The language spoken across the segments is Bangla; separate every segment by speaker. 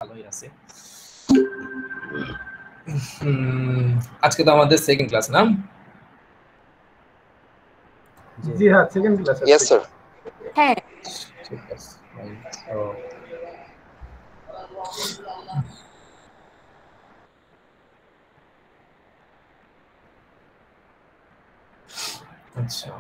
Speaker 1: ভালোই আছে। আজকে তো আমাদের সেকেন্ড ক্লাস না?
Speaker 2: জি হ্যাঁ, সেকেন্ড ক্লাস।
Speaker 3: Yes sir.
Speaker 4: হ্যাঁ,
Speaker 1: ঠিক আছে। আচ্ছা,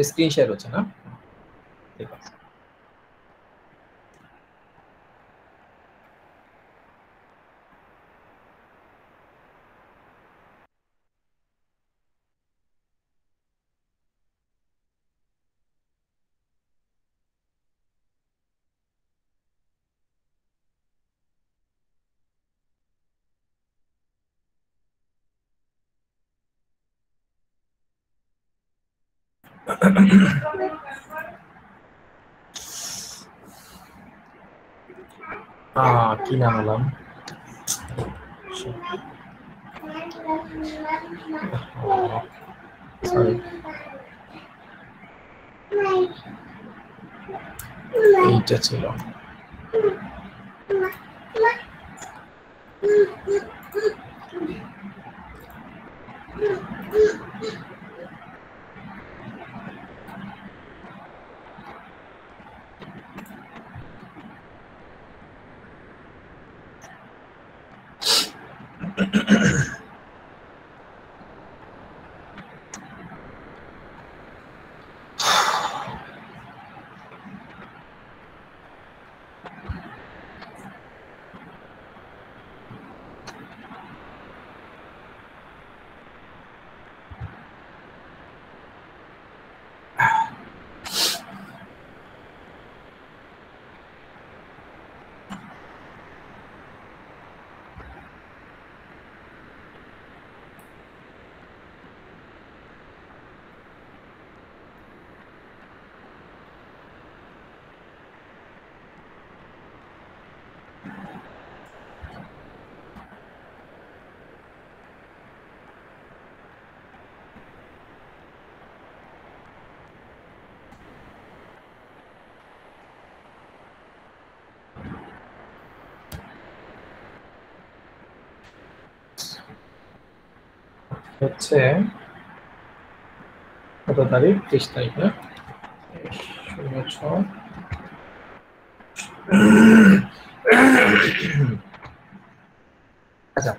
Speaker 1: স্ক্রিন শেয়ার হচ্ছে না? ঠিক আছে। কি নাম হলাম? সরি, এইটা ছিল। হচ্ছে কত তারিখ? 30 তারিখ না? 06। আচ্ছা,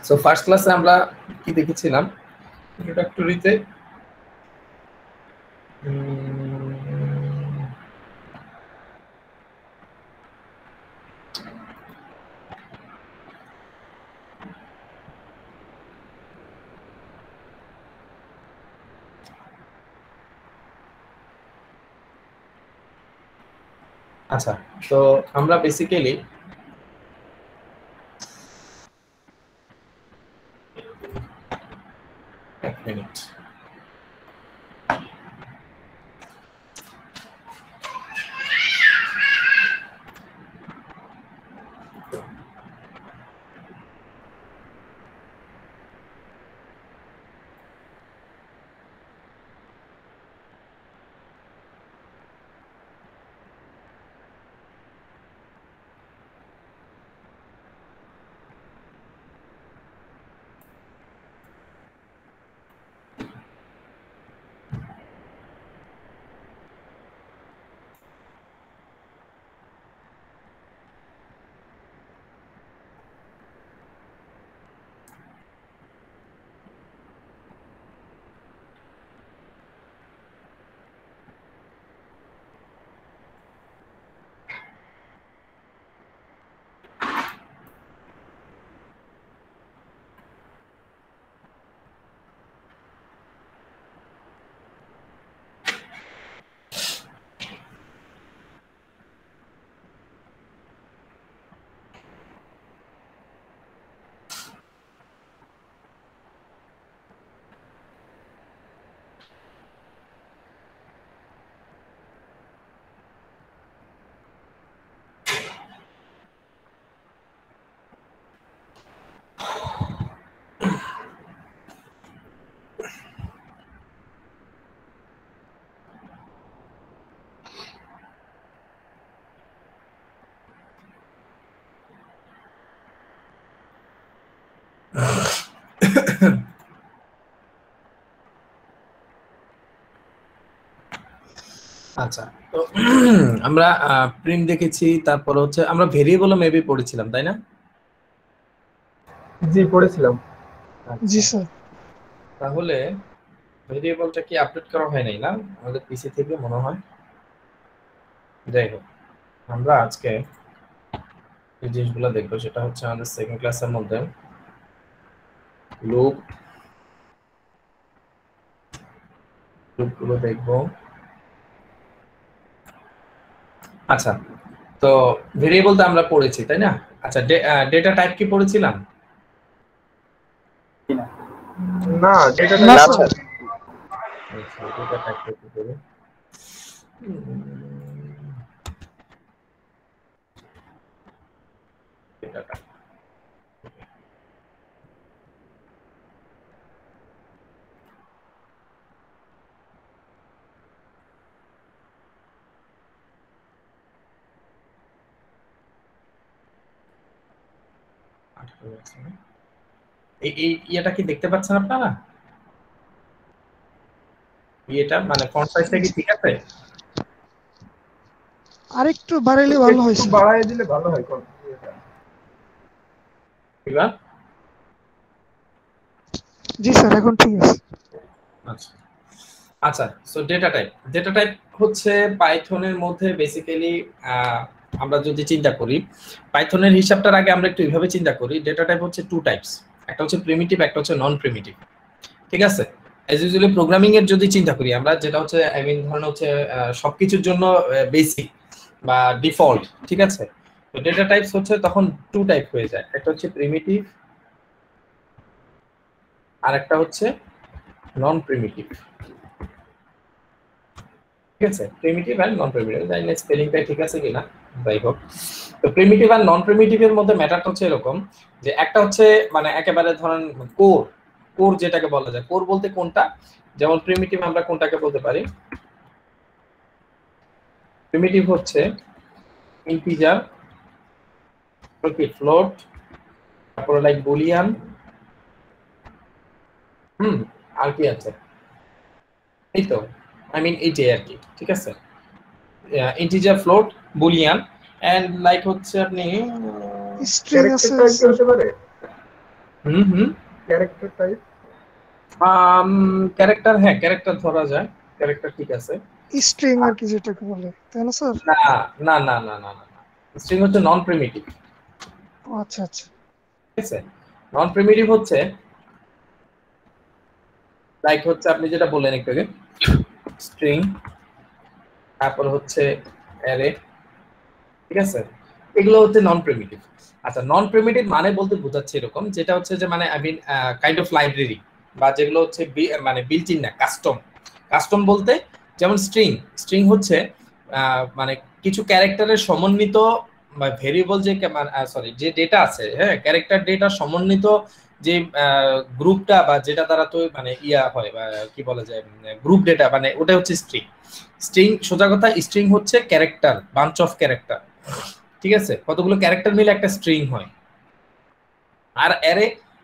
Speaker 1: সো ফার্স্ট ক্লাসে আমরা কি দেখেছিলাম? ইন্ট্রোডাক্টরিতে আচ্ছা, তো আমরা বেসিক্যালি এক মিনিট, আচ্ছা, তো আমরা প্রিন্ট দেখেছি, তারপর হচ্ছে আমরা ভেরিয়েবলও মেবি পড়েছিলাম, তাই না?
Speaker 2: জি পড়েছিলাম।
Speaker 3: জি স্যার।
Speaker 1: তাহলে ভেরিয়েবলটা কি আপডেট করা হয় নাই না আমাদের পিসি থেকে মনে হয়? যাই হোক, আমরা আজকে যে জিনিসগুলো দেখবো সেটা হচ্ছে আমাদের সেকেন্ড ক্লাসের মধ্যে লুপগুলো দেখবো। আচ্ছা, তো ভেরিয়েবল তো আমরা পড়েছি, তাই না? আচ্ছা, ডেটা টাইপ কি পড়েছিলাম?
Speaker 2: না ডেটা
Speaker 3: না
Speaker 2: টাইপ
Speaker 3: স্যার।
Speaker 1: আচ্ছা, ডেটা টাইপ কি করব? ডেটা টাইপ এই ইয়েটা কি দেখতে পাচ্ছেন আপনারা? এটা মানে ফন্ট সাইজটা কি ঠিক আছে?
Speaker 3: আরেকটু বাড়াইলে ভালো হয়
Speaker 2: একটু
Speaker 3: স্যার।
Speaker 2: বাড়ায় দিলে ভালো হয় কোন
Speaker 1: এবার
Speaker 3: জি স্যার, এখন ঠিক আছে।
Speaker 1: আচ্ছা আচ্ছা, সো ডেটা টাইপ হচ্ছে পাইথনের মধ্যে বেসিক্যালি আমরা যদি চিন্তা করি, পাইথনের হিসাবটার আগে আমরা একটু এইভাবে চিন্তা করি। ডেটা টাইপ হচ্ছে টু টাইপস, একটা হচ্ছে প্রিমিটিভ, একটা হচ্ছে নন প্রিমিটিভ। ঠিক আছে? এজ ইউজুয়ালি প্রোগ্রামিং এর যদি চিন্তা করি আমরা, যেটা হচ্ছে আই মিন ধরুন হচ্ছে সবকিছুর জন্য বেসিক বা ডিফল্ট, ঠিক আছে? তো ডেটা টাইপস হচ্ছে তখন টু টাইপ হয়ে যায়, একটা হচ্ছে প্রিমিটিভ আর একটা হচ্ছে নন প্রিমিটিভ। ঠিক আছে? প্রিমিটিভ এন্ড নন প্রিমিটিভ, জানি না স্পেলিংটা ঠিক আছে কিনা, যাই হোক। তো প্রিমিটিভ আর নন প্রিমিটিভের মধ্যে ম্যাটারটা হচ্ছে এরকম যে একটা হচ্ছে মানে একেবারে ধরেন কোর যেটাকে বলা যায়, কোর বলতে কোনটা, যেমন প্রিমিটিভ আমরা কোনটাকে বলতে পারি, প্রিমিটিভ হচ্ছে ইন্টিজার, ফ্লোট, তারপরে লাইক বুলিয়ান, আর কি আছে, এই তো আই মিন এইটাই আর কি। ঠিক আছে? Integer, float, Boolean and like হচ্ছে আপনি
Speaker 3: স্ট্রিং আছে
Speaker 2: ক্যারেক্টার টাইপ হতে পারে। ক্যারেক্টার টাইপ
Speaker 1: ক্যারেক্টার, হ্যাঁ ক্যারেক্টার ধরা যায়, ক্যারেক্টার ঠিক আছে।
Speaker 3: স্ট্রিং আর কি যেটাকে বলে, তাই না স্যার?
Speaker 1: না না না না না না, স্ট্রিং হচ্ছে নন প্রিমিটিভ।
Speaker 3: আচ্ছা আচ্ছা।
Speaker 1: ঠিক আছে? নন প্রিমিটিভ হচ্ছে লাইক হচ্ছে আপনি যেটা বললেন একটু আগে, স্ট্রিং, তারপর হচ্ছে অ্যারে। ঠিক আছে? এগুলো হচ্ছে নন প্রিমিটিভ। আচ্ছা, নন প্রিমিটিভ মানে বলতে বোঝাচ্ছে এরকম, যেটা হচ্ছে যে মানে I mean kind of library, বা যেগুলো হচ্ছে মানে বিল্ট ইন না, কাস্টম বলতে যেমন স্ট্রিং হচ্ছে মানে কিছু ক্যারেক্টারের সমন্বিত বা ভেরিয়েবল যে সরি যে ডেটা আছে, হ্যাঁ ক্যারেক্টার ডেটা সমন্বিত যে গ্রুপটা বা যেটা দ্বারা তো মানে ইয়া হয় বা কি বলা যায় গ্রুপ ডেটা, মানে ওটা হচ্ছে স্ট্রিং সোজা কথা। স্ট্রিং হচ্ছে ক্যারেক্টার, বাঞ্চ অফ ক্যারেক্টার। ঠিক আছে? কতগুলো ক্যারেক্টার মিলে একটা স্ট্রিং হয়। আর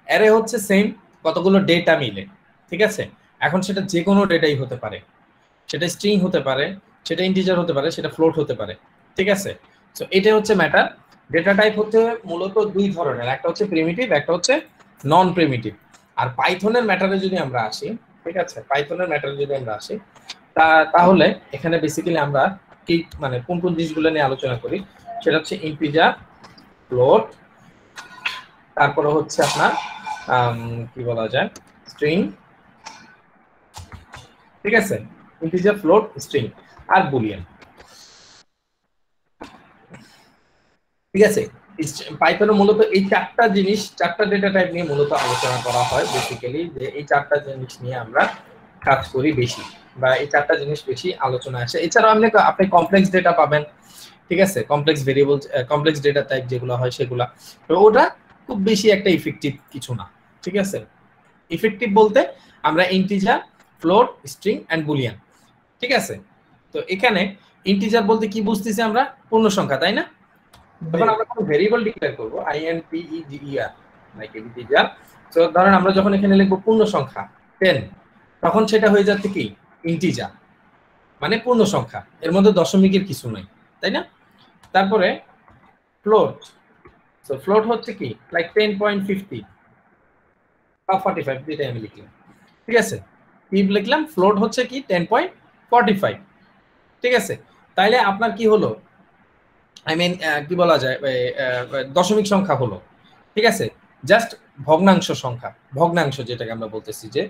Speaker 1: অ্যারে হচ্ছে সেম, কতগুলো ডেটা মিলে। ঠিক আছে? এখন সেটা যে কোনো ডেটাই হতে পারে, সেটা স্ট্রিং হতে পারে, সেটা ইন্টিজার হতে পারে, সেটা ফ্লোট হতে পারে। ঠিক আছে? সো এটা হচ্ছে ম্যাটার। ডেটা টাইপ হচ্ছে মূলত দুই ধরনের, একটা হচ্ছে প্রিমিটিভ, একটা হচ্ছে নন প্রিমিটিভ। আর পাইথনের ম্যাটারে যদি আমরা আসি, ঠিক আছে, পাইথনের ম্যাটারে যদি আমরা আসি তাহলে এখানে বেসিক্যালি আমরা কি মানে কোন কোন জিনিসগুলো নিয়ে আলোচনা করি, সেটা হচ্ছে ইন্টিজার, ফ্লোট, তারপরে হচ্ছে আপনার কি বলা যায় স্ট্রিং। ঠিক আছে? ইন্টিজার, ফ্লোট, স্ট্রিং আর বুলিয়ান। ঠিক আছে? পাইথনে মূলত এই চারটা জিনিস, চারটা ডেটা টাইপ নিয়ে মূলত আলোচনা করা হয় বেসিক্যালি, যে এই চারটা জিনিস নিয়ে আমরা কাজ করি বেশি, বা এই চারটা জিনিস বেশি আলোচনা আসে। এছাড়াও আপনি কমপ্লেক্স ডেটা পাবেন। ঠিক আছে? Complex variable, complex data type যেগুলো হয় সেগুলা, তো ওটা খুব বেশি একটা ইফেক্টিভ কিছু না। ঠিক আছে? ইফেক্টিভ বলতে আমরা integer, float, string and boolean. ঠিক আছে? তো এখানে ইন্টিজার বলতে কি বুঝতেছি আমরা? পূর্ণ সংখ্যা, তাই না? যখন আমরা কোনো ভেরিয়েবল ডিক্লেয়ার করব, INTEGER, লাইক ইন্টিজার। তো ধরেন আমরা যখন এখানে লিখবো পূর্ণ সংখ্যা 10, তখন সেটা হয়ে যাচ্ছে কি ইন্টিজার, মানে পূর্ণ সংখ্যা, এর মধ্যে দশমিকের কিছু নাই, তাই না? তারপরে ফ্লোট, সো ফ্লোট হচ্ছে কি লাইক 10.50 বা 45, যেটাই আমি লিখলাম, ঠিক আছে? কি লিখলাম, ফ্লোট হচ্ছে কি 10.45, ঠিক আছে? তাইলে আপনার কি হলো, আই মিন কি বলা যায়, দশমিক সংখ্যা হলো, ঠিক আছে? জাস্ট ভগ্নাংশ সংখ্যা, ভগ্নাংশ যেটাকে আমরা বলতেছি যে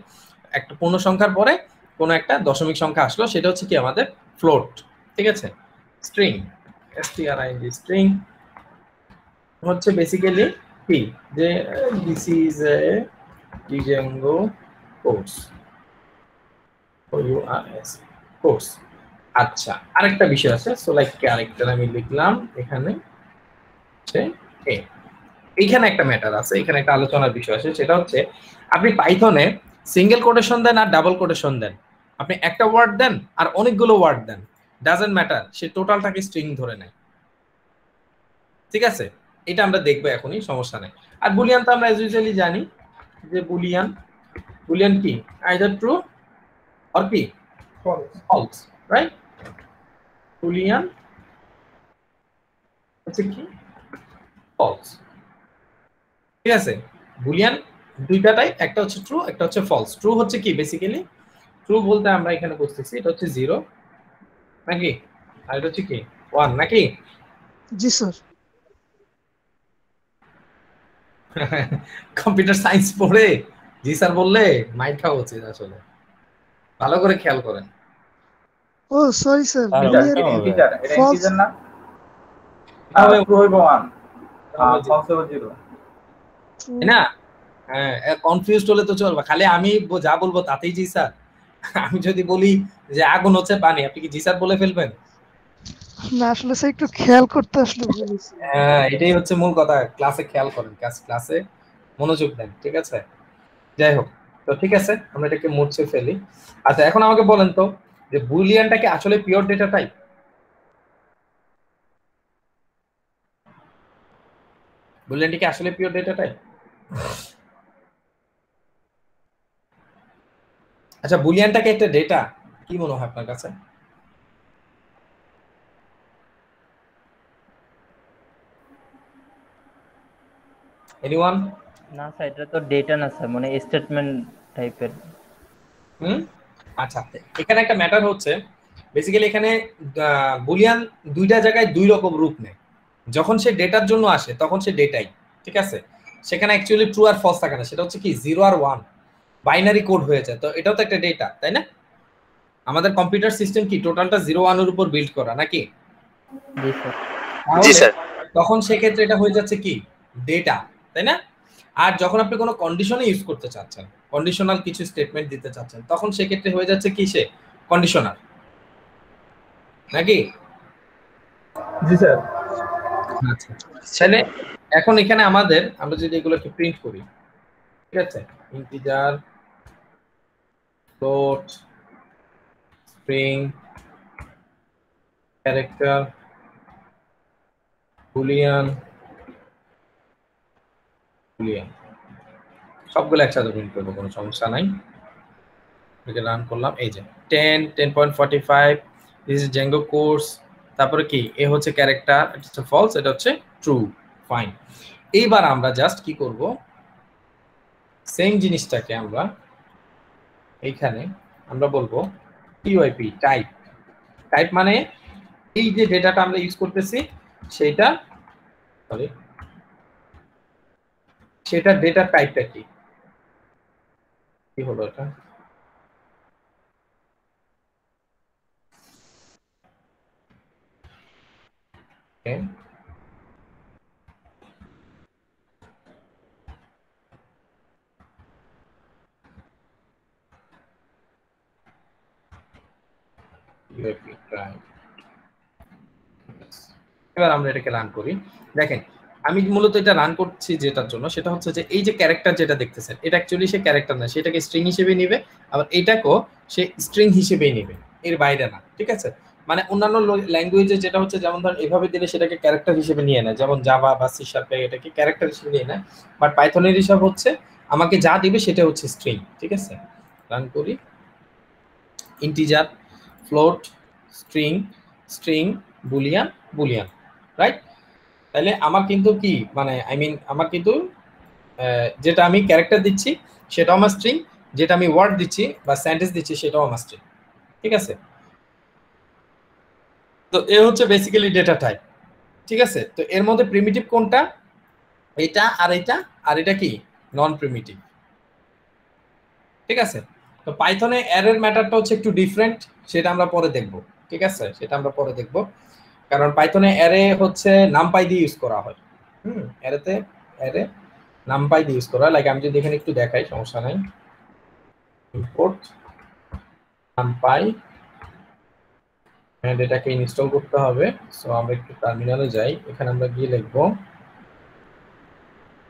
Speaker 1: একটা পূর্ণ সংখ্যার পরে কোনো একটা দশমিক সংখ্যা আসলো, সেটা হচ্ছে কি আমাদের ফ্লোট, ঠিক আছে? স্ট্রিং, string স্ট্রিং হচ্ছে বেসিক্যালি কি যে this is a Django course course. আচ্ছা, আরেকটা বিষয় আছে, সো লাইক ক্যারেক্টার আমি লিখলাম এখানে হচ্ছে এ। এইখানে একটা ম্যাটার আছে, এখানে একটা আলোচনার বিষয় আছে, সেটা হচ্ছে আপনি পাইথনে সিঙ্গেল কোটেশন দেন আর ডাবল কোটেশন দেন, আপনি একটা ওয়ার্ড দেন আর অনেকগুলো ওয়ার্ড দেন, ডাজন্ট ম্যাটার, সে টোটালটাকে স্ট্রিং ধরে নেয়, ঠিক আছে? এটা আমরা দেখবো এখনই, সমস্যা নেই। আর বুলিয়ান তো আমরা অ্যাজ ইউজুয়ালি জানি যে বুলিয়ান কি আইদার ট্রু অর কি ফলস, রাইট? বুলিয়ান হচ্ছে কি ফলস, ঠিক আছে? বুলিয়ান দুইটাটাই, একটা হচ্ছে ট্রু, একটা হচ্ছে ফলস। ট্রু হচ্ছে কি বেসিক্যালি, ট্রু বলতে আমরা এখানে বুঝতেছি এটা হচ্ছে 0 নাকি, আর এটা হচ্ছে কি 1 নাকি?
Speaker 3: জি স্যার।
Speaker 1: কম্পিউটার সায়েন্স পড়ে জি স্যার বললে মাইর খাওয়া উচিত, আসলে ভালো করে খেয়াল করেন।
Speaker 3: ও সরি স্যার,
Speaker 2: এটা ইন্টিজার, এটা
Speaker 3: false।
Speaker 2: ইন্টিজার না? ট্রু হইব 1 আর ফলস হইব 0,
Speaker 1: তাই না? হ্যাঁ, কনফিউজড হলে তো চলবে, খালি আমি যা বলবো তাতেই জি স্যার? আমি যদি বলি যে আগুন হচ্ছে পানি, আপনি কি জি স্যার বলে ফেলবেন?
Speaker 3: না আসলে স্যার একটু খেয়াল করতে আসলে বলেছি।
Speaker 1: হ্যাঁ, এটাই হচ্ছে মূল কথা, ক্লাসে খেয়াল করেন, ক্লাসে মনোযোগ দেন, ঠিক আছে? যাই হোক, তো ঠিক আছে, আমরা এটাকে মুছে ফেলি। আচ্ছা, এখন আমাকে বলেন তো যে বুলিয়ানটা কি আসলে পিওর ডেটা টাইপ? বুলিয়ানটা কি আসলে পিওর ডেটা টাইপ? আচ্ছা, বুলিয়ানটা কি একটা ডেটা? কি মনে হয় আপনার কাছে? এনিওয়ান?
Speaker 4: না স্যার, এটা তো ডেটা না স্যার, মানে স্টেটমেন্ট টাইপের।
Speaker 1: আচ্ছা, এখানে একটা ম্যাটার হচ্ছে বেসিক্যালি এখানে বুলিয়ান দুইটা জায়গায় দুই রকম রূপ নেয়। যখন সে ডেটার জন্য আসে তখন সে ডেটাই, ঠিক আছে? সেখানে অ্যাকচুয়ালি ট্রু আর ফলস থাকে না, সেটা হচ্ছে কি 0 আর 1 বাইনারি কোড হয়ে যায়। তো এটাও তো একটা ডেটা, তাই না? আমাদের কম্পিউটার সিস্টেম কি টোটালটা 0 1 এর উপর বিল্ড করা নাকি?
Speaker 4: জি স্যার।
Speaker 1: জি স্যার। তখন সেক্ষেত্রে এটা হয়ে যাচ্ছে কি ডেটা, তাই না? আর যখন আপনি কোনো কন্ডিশনে ইউজ করতে চাচ্ছেন, কন্ডিশনাল কিছু স্টেটমেন্ট দিতে চাচ্ছেন, তখন সেক্ষেত্রে হয়ে যাচ্ছে কি সে কন্ডিশনাল নাকি?
Speaker 2: জি স্যার।
Speaker 1: আচ্ছা, তাহলে এখন এখানে আমরা যদি এগুলোকে প্রিন্ট করি, ঠিক আছে? Integer, float, string, character, Boolean, সবগুলো একসাথে প্রিন্ট করবো, কোনো সমস্যা নাই। এটাকে রান করলাম, এই যে 10.45, দিস ইজ জ্যাঙ্গো কোর্স। তারপরে কি এ হচ্ছে ক্যারেক্টার, এটা হচ্ছে ফলস, এটা হচ্ছে ট্রু, ফাইন। এইবার আমরা জাস্ট কি করব, সেম জিনিসটাকে আমরা এইখানে আমরা বলবো টিওআইপি টাইপ। টাইপ মানে এই যে ডেটাটা আমরা ইউজ করতেছি সেটা, সরি, সেটা ডেটা টাইপটা কি কি হলো এটা? Okay. এবার আমরা এটাকে রান করি। দেখেন, আমি মূলত এটা রান করছি যেটার জন্য, সেটা হচ্ছে যে এই যে ক্যারেক্টার যেটা দেখতেছেন, এটা অ্যাকচুয়ালি সে ক্যারেক্টার না, সেটাকে স্ট্রিং হিসেবে নিবে, আবার এটাকেও সে স্ট্রিং হিসেবেই নিবে, এর বাইরে না, ঠিক আছে? মানে অন্যান্য ল্যাঙ্গুয়েজে যেটা হচ্ছে যেমন ধরেন এভাবে দিলে সেটাকে ক্যারেক্টার হিসেবে নিয়ে নেয়, যেমন জাভা বা সি শার্পে এটাকে ক্যারেক্টার হিসেবে নিয়ে নেয়, বাট পাইথনের হিসাব হচ্ছে আমাকে যা দিবে সেটা হচ্ছে স্ট্রিং। ঠিক আছে, রান করি। Integer, float, string, string, Boolean, Boolean, right? তাহলে আমার কিন্তু কি মানে আই মিন আমার কিন্তু যেটা আমি ক্যারেক্টার দিচ্ছি সেটাও আমার স্ট্রিং, যেটা আমি ওয়ার্ড দিচ্ছি বা সেন্টেন্স দিচ্ছি সেটাও আমার স্ট্রিং। ঠিক আছে, তো এ হচ্ছে বেসিক্যালি ডেটা টাইপ। ঠিক আছে, তো এর মধ্যে প্রিমিটিভ কোনটা? এটা আর এটা, আর এটা কি নন প্রিমিটিভ। ঠিক আছে, তো পাইথনে অ্যারের ম্যাটারটা হচ্ছে একটু ডিফারেন্ট, সেটা আমরা পরে দেখব। ঠিক আছে, সেটা আমরা পরে দেখব, কারণ পাইথনে অ্যারে হচ্ছে নামপাই দিয়ে ইউজ করা হয়। অ্যারেতে অ্যারে নামপাই দিয়ে ইউজ করা হয়। লাইক আমি যদি এখানে একটু দেখাই, সমস্যা নাই। ইম্পোর্ট নামপাই, এন্ড এটাকে ইনস্টল করতে হবে। সো আমরা একটু টার্মিনালে যাই, এখানে আমরা গিয়ে লিখবো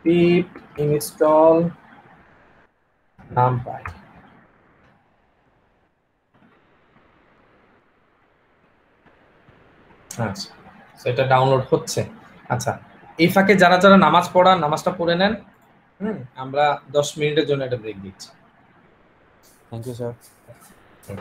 Speaker 1: pip install numpy। আচ্ছা, সেটা ডাউনলোড হচ্ছে। আচ্ছা, এই ফাঁকে যারা যারা নামাজ পড়ার নামাজটা পড়ে নেন। আমরা 10 মিনিটের জন্য একটা ব্রেক দিচ্ছি।
Speaker 5: Thank you sir.
Speaker 1: হুম।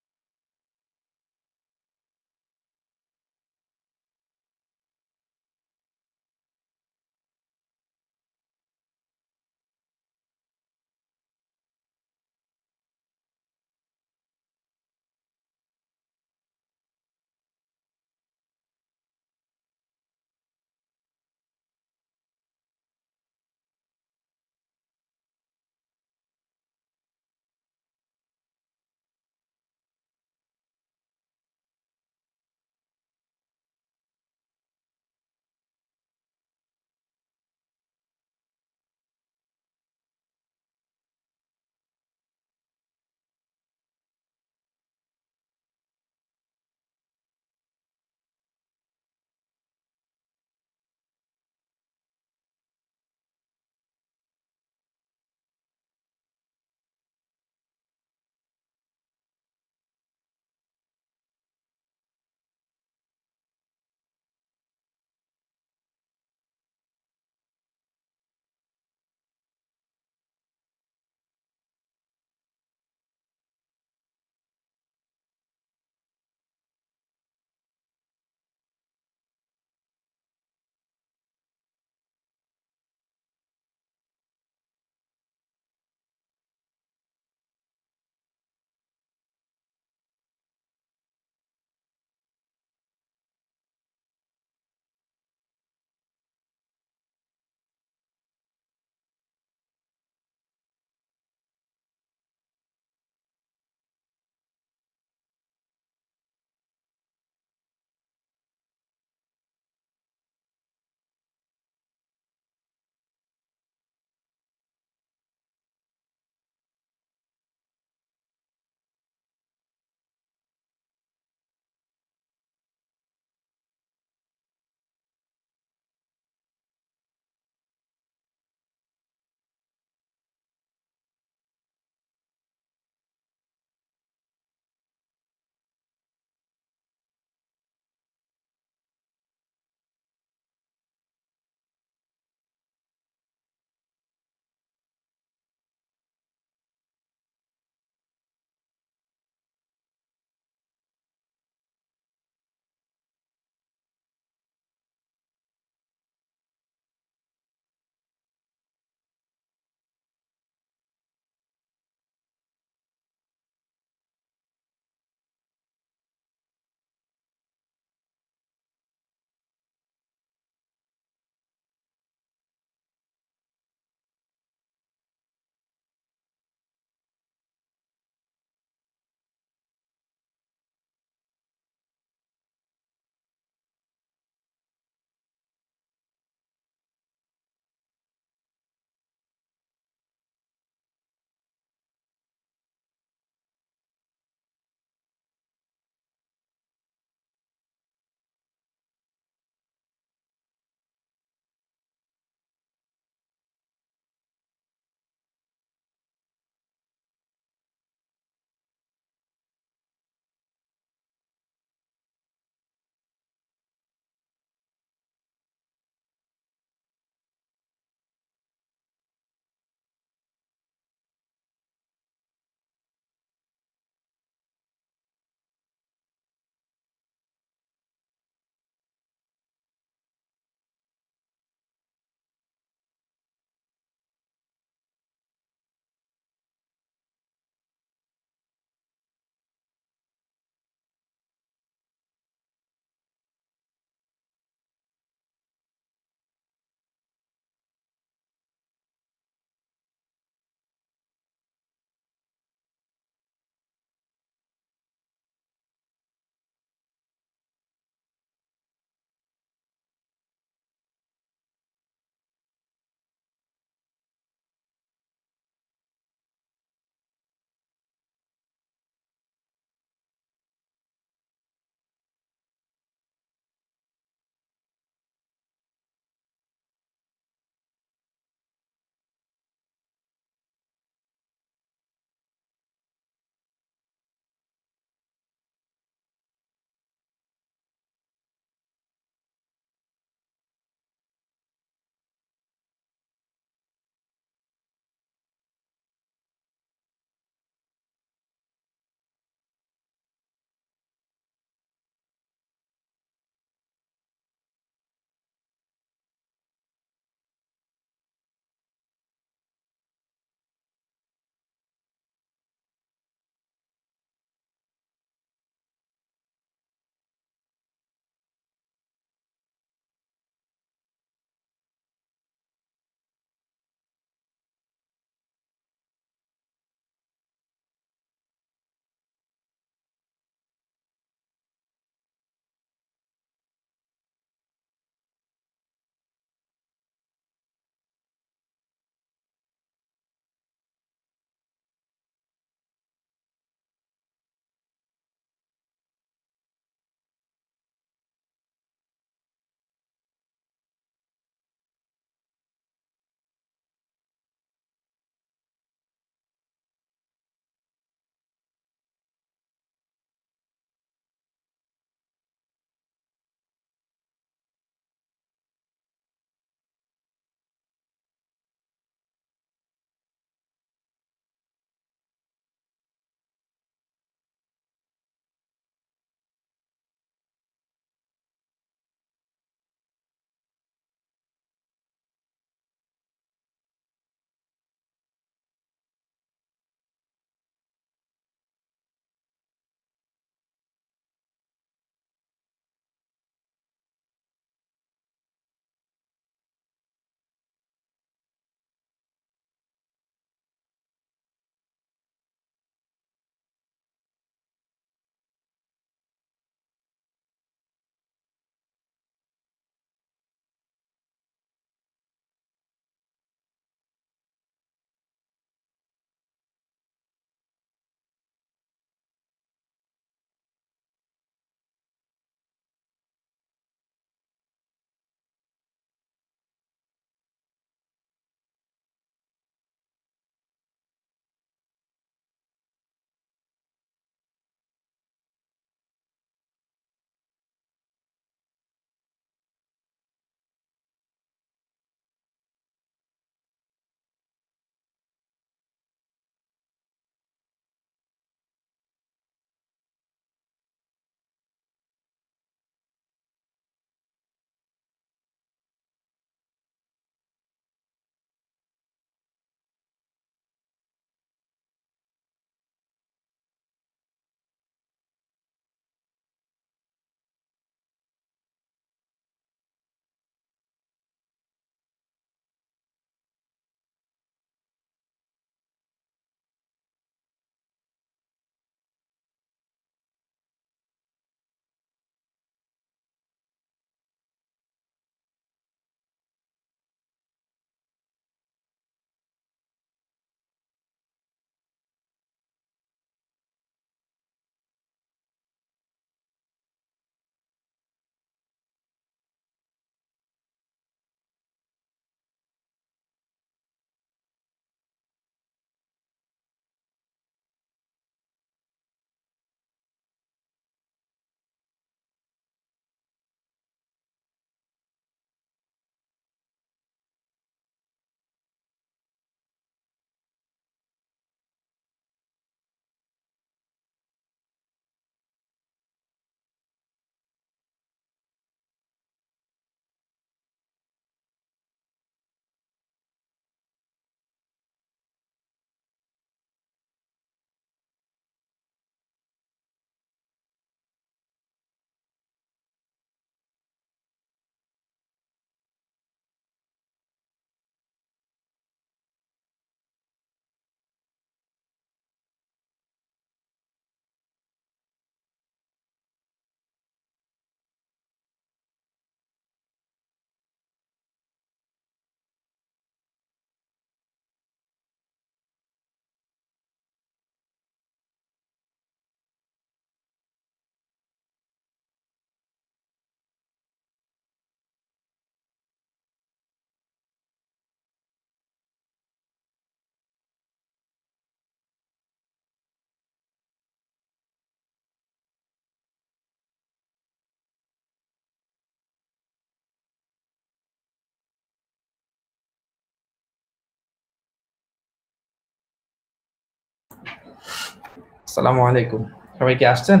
Speaker 1: আসসালামু আলাইকুম, সবাই কি আসছেন?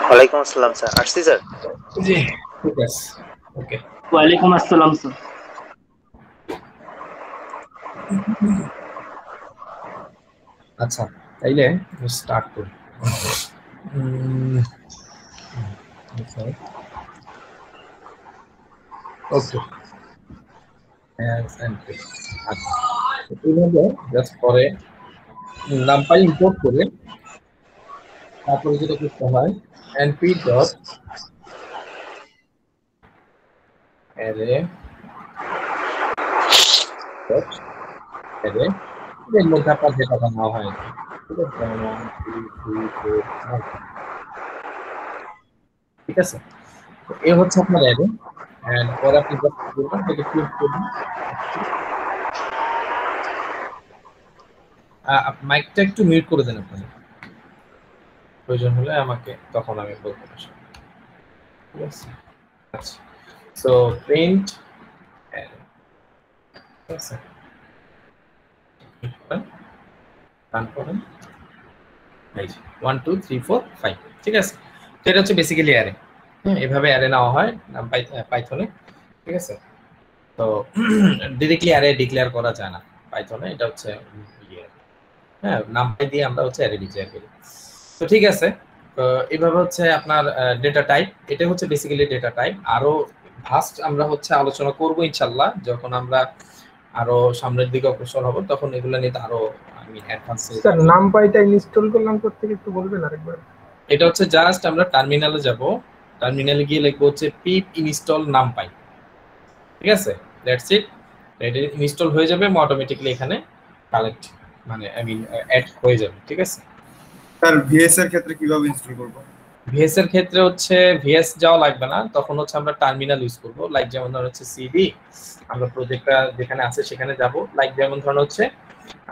Speaker 6: ওয়ালাইকুম আসসালাম স্যার, আসছি স্যার।
Speaker 1: জি ঠিক আছে, ওকে।
Speaker 7: ওয়ালাইকুম আসসালাম স্যার।
Speaker 1: আচ্ছা তাইলে স্টার্ট করি। ওকে, এইভাবে জাস্ট পরে নাম্পাই ইম্পোর্ট করে তারপরে যেটা করতে হয় np dot array dot array, এর মধ্যে আপনার যেটা নেওয়া হয়, ঠিক আছে, 1 2 3 4 5, ঠিক আছে। তো এ হচ্ছে আপনার অ্যারে, এন্ড পরে আপনি জাস্ট করবেন এটাকে প্রিন্ট করবেন। মাইকটা একটু মিউট করে দেন আপনারা, প্রয়োজন হলে আমাকে তখন আমি বলবো, ঠিক আছে। আচ্ছা, সো প্রিন্ট অ্যারে, ঠিক আছে, রান করেন, এই 1 2 3 4 5, ঠিক আছে। তো এটা হচ্ছে বেসিক্যালি অ্যারে, এভাবে অ্যারে নেওয়া হয় পাইথনে, ঠিক আছে। তো ডিরেক্টলি অ্যারে ডিক্লেয়ার করা যায় না পাইথনে, এটা হচ্ছে হ্যাঁ নাম্পাই দিয়ে আমরা হচ্ছে অ্যারে ডিক্লেয়ার করি। তো ঠিক আছে, তো এইভাবে হচ্ছে আপনার ডেটা টাইপ, এটা হচ্ছে বেসিক্যালি ডেটা টাইপ। আরো ভাস্ট আমরা হচ্ছে আলোচনা করব ইনশাআল্লাহ, যখন আমরা আরো সামনের দিকে অগ্রসর হব তখন এগুলো নিয়ে আরো আমি অ্যাডভান্স।
Speaker 8: স্যার নামপাইটা ইনস্টল করলাম করতে একটু বলবেন আরেকবার?
Speaker 1: এটা হচ্ছে জাস্ট আমরা টার্মিনালে যাব, টার্মিনালে গিয়ে লিখবো হচ্ছে পিপ ইনস্টল নামপাই, ঠিক আছে, দ্যাটস ইট। এটা ইনস্টল হয়ে যাবে অটোমেটিক্যালি, এখানে কালেক্ট মানে আই মিন অ্যাড হয়ে যাবে, ঠিক আছে।
Speaker 9: স্যার ভিএস এর ক্ষেত্রে কিভাবে ইনস্টল করব?
Speaker 1: ভিএস এর ক্ষেত্রে হচ্ছে ভিএস যাওয়া লাগবে না, তখন হচ্ছে আমরা টার্মিনাল ইউজ করব। লাইক যেমন ধরুন হচ্ছে সিডি, আমরা প্রজেক্টটা যেখানে আছে সেখানে যাব। লাইক যেমন ধরুন হচ্ছে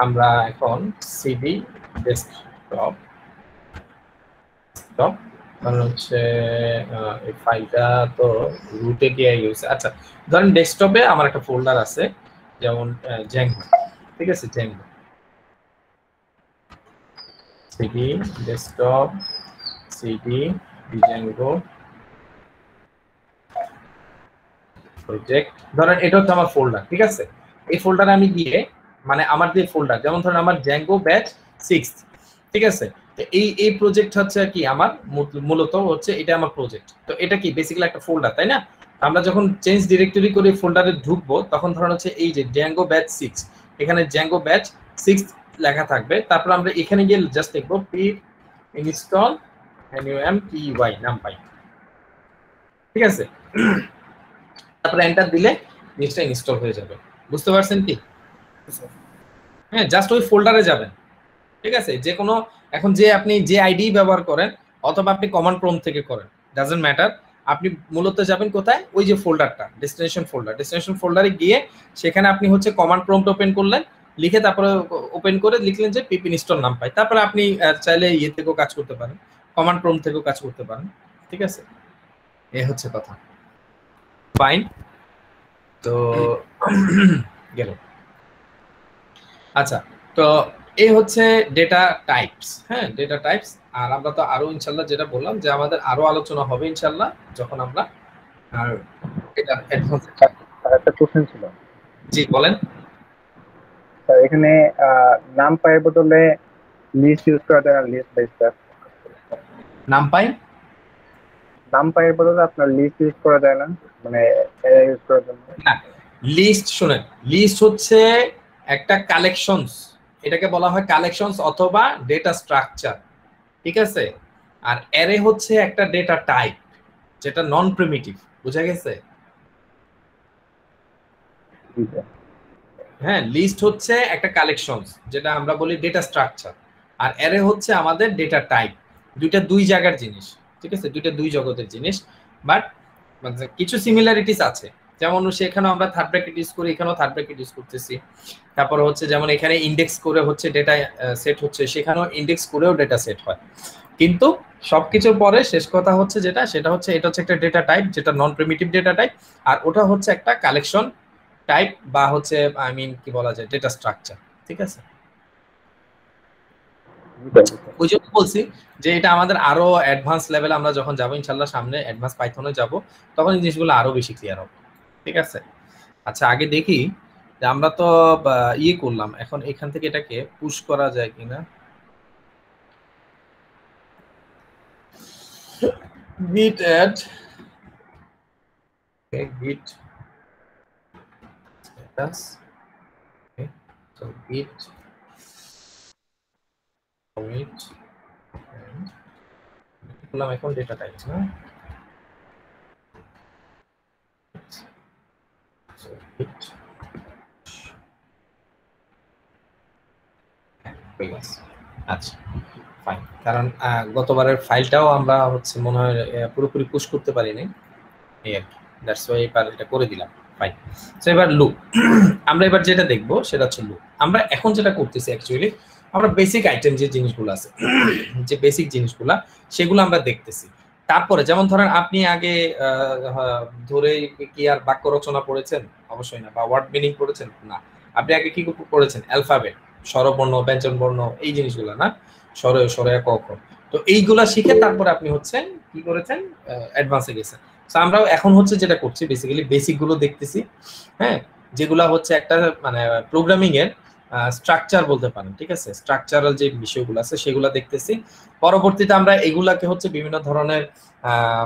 Speaker 1: আমরা এখন সিডি ডেস্কটপ মানে হচ্ছে এই ফাইলটা তো রুটে গিয়ে ইউজ, আচ্ছা ধরেন ডেস্কটপে আমার একটা ফোল্ডার আছে যেমন জ্যাঙ্গো, ঠিক আছে, Zango CD desktop CD Zango project, ধরেন এটা হচ্ছে আমার ফোল্ডার, ঠিক আছে। এই ফোল্ডারে আমি গিয়ে মানে আমার যে ফোল্ডার, যেমন ধরেন আমার জ্যাঙ্গো ব্যাচ 6, ঠিক আছে। এই প্রজেক্ট হচ্ছে কি আমার মূলত হচ্ছে এটা আমার প্রজেক্ট। তো এটা কি বেসিক্যালি একটা ফোল্ডার, তাই না? আমরা যখন চেঞ্জ ডিরেক্টরি করে ফোল্ডারে ঢুকবো তখন ধরুন হচ্ছে এই যে জ্যাঙ্গো ব্যাচ 6, এখানে জ্যাঙ্গো ব্যাচ 6 লেখা থাকবে। তারপর আমরা এখানে গিয়ে জাস্ট লিখবো পিপ ইনস্টল NUMPY নামপাই, ঠিক আছে। তারপরে এন্টার দিলে জিনিসটা ইনস্টল হয়ে যাবে, বুঝতে পারছেন কি? হ্যাঁ, জাস্ট ওই ফোল্ডারে যাবেন, ঠিক আছে। যে কোনো এখন যে আপনি যে আইডি ব্যবহার করেন অথবা আপনি কমান্ড প্রম্পট থেকে করেন, ডাজন্ট ম্যাটার, আপনি মূলত যাবেন কোথায়, ওই যে ফোল্ডারটা ডেস্টিনেশন ফোল্ডার, ডেস্টিনেশন ফোল্ডারে গিয়ে সেখানে আপনি হচ্ছে কমান্ড প্রম্পট ওপেন করলেন, লিখে তারপরে ওপেন করে লিখলেন যে পিপ ইনস্টল নামপাই। তারপরে আপনি চাইলে ইয়ে থেকেও কাজ করতে পারেন, কমান্ড প্রম্পট থেকেও কাজ করতে পারেন, ঠিক আছে। এই হচ্ছে কথা, ফাইন। তো গেল, আচ্ছা। তো এই হচ্ছে ডেটা টাইপস, হ্যাঁ ডেটা টাইপস। আর আমরা তো আরো ইনশাআল্লাহ যেটা বললাম যে আমাদের আরো আলোচনা হবে ইনশাআল্লাহ যখন আমরা এটা অ্যাডভান্স।
Speaker 10: একটা কোশ্চেন ছিল।
Speaker 1: জি বলেন
Speaker 10: স্যার, এখানে নামপাই বদলে লিস্ট ইউজ করা যায় না? লিস্ট বাই স্টাফ নামপাইয়ের বদলে আপনার লিস্ট ইউজ করা যায় না, মানে ইউজ করার জন্য?
Speaker 1: না, লিস্ট শুনেন, লিস্ট হচ্ছে একটা কালেকশনস, এটাকে বলা হয় কালেকশনস অথবা ডেটা স্ট্রাকচার, ঠিক আছে। আর অ্যারে হচ্ছে একটা ডেটা টাইপ যেটা নন প্রিমিটিভ, বুঝা গেছে? হ্যাঁ, লিস্ট হচ্ছে একটা কালেকশনস যেটা আমরা বলি ডেটা স্ট্রাকচার, আর অ্যারে হচ্ছে আমাদের ডেটা টাইপ। দুইটা দুই জায়গার জিনিস, ঠিক আছে, দুইটা দুই জগতের জিনিস, বাট কিছু সিমিলারিটিস আছে। যেমন সেখানে আমরা থার্ড ব্র্যাকেট ইউজ করি, এখানেও থার্ড ব্র্যাকেট ইউজ করতেছি। তারপর হচ্ছে যেমন এখানে ইন্ডেক্স করে হচ্ছে ডেটা সেট হচ্ছে, সেখানেও ইন্ডেক্স করেও ডেটা সেট হয়। কিন্তু সবকিছুর পরে শেষ কথা হচ্ছে যেটা, সেটা হচ্ছে এটা হচ্ছে একটা ডেটা টাইপ যেটা নন প্রিমিটিভ ডেটা টাইপ, আর ওটা হচ্ছে একটা কালেকশন টাইপ বা হচ্ছে আই মিন কি বলা যায় ডেটা স্ট্রাকচার, ঠিক আছে। ওই জন্য বলছি যে এটা আমাদের আরো অ্যাডভান্স লেভেলে আমরা যখন যাবো ইনশাল্লাহ, সামনে অ্যাডভান্স পাইথনে যাব, তখন এই জিনিসগুলো আরো বেশি ক্লিয়ার হবে। ঠিক আছে, আচ্ছা আগে দেখি যে আমরা তো ইয়ে করলাম, এখন এখান থেকে এটাকে পুশ করা যায় কিনা। git add, okay, git status, okay, so git commit করলাম, এখন ডেটা টাইপস না, so git আচ্ছা ফাইন, কারণ গতবারের ফাইলটাও আমরা হচ্ছে মনে হয় পুরোপুরি পুশ করতে পারিনি, এই আর কি, দ্যাটস ওয়াই এবার এটা করে দিলাম। ফাইন, সো এবার লুপ আমরা এবার যেটা দেখব সেটা হচ্ছে লুপ। আমরা এখন যেটা করতেছি অ্যাকচুয়ালি আমরা বেসিক আইটেম যে জিনিসগুলো আছে, যে বেসিক জিনিসগুলা সেগুলো আমরা দেখতেছি। তারপরে যেমন ধরেন আপনি আগে ধরে কি আর বাক্য রচনা পড়েছেন? অবশ্যই না। বা ওয়ার্ড মিনিং পড়েছেন? না। আপনি আগে কি পড়েছেন? অ্যালফাবেট, স্বরবর্ণ, ব্যঞ্জন বর্ণ, এই জিনিসগুলো না, স্বর স্বর ক খ। তো এইগুলা শিখে তারপরে আপনি হচ্ছে কি করেছেন, অ্যাডভান্সে গেছেন। সো আমরাও এখন হচ্ছে যেটা করছি বেসিক্যালি বেসিক গুলো দেখতেছি, হ্যাঁ, যেগুলা হচ্ছে একটা মানে প্রোগ্রামিং এর স্ট্রাকচার বলতে পারেন। ঠিক আছে, স্ট্রাকচারাল যে বিষয়গুলো আছে সেগুলো দেখতেছি। পরবর্তীতে আমরা এগুলাকে হচ্ছে বিভিন্ন ধরনের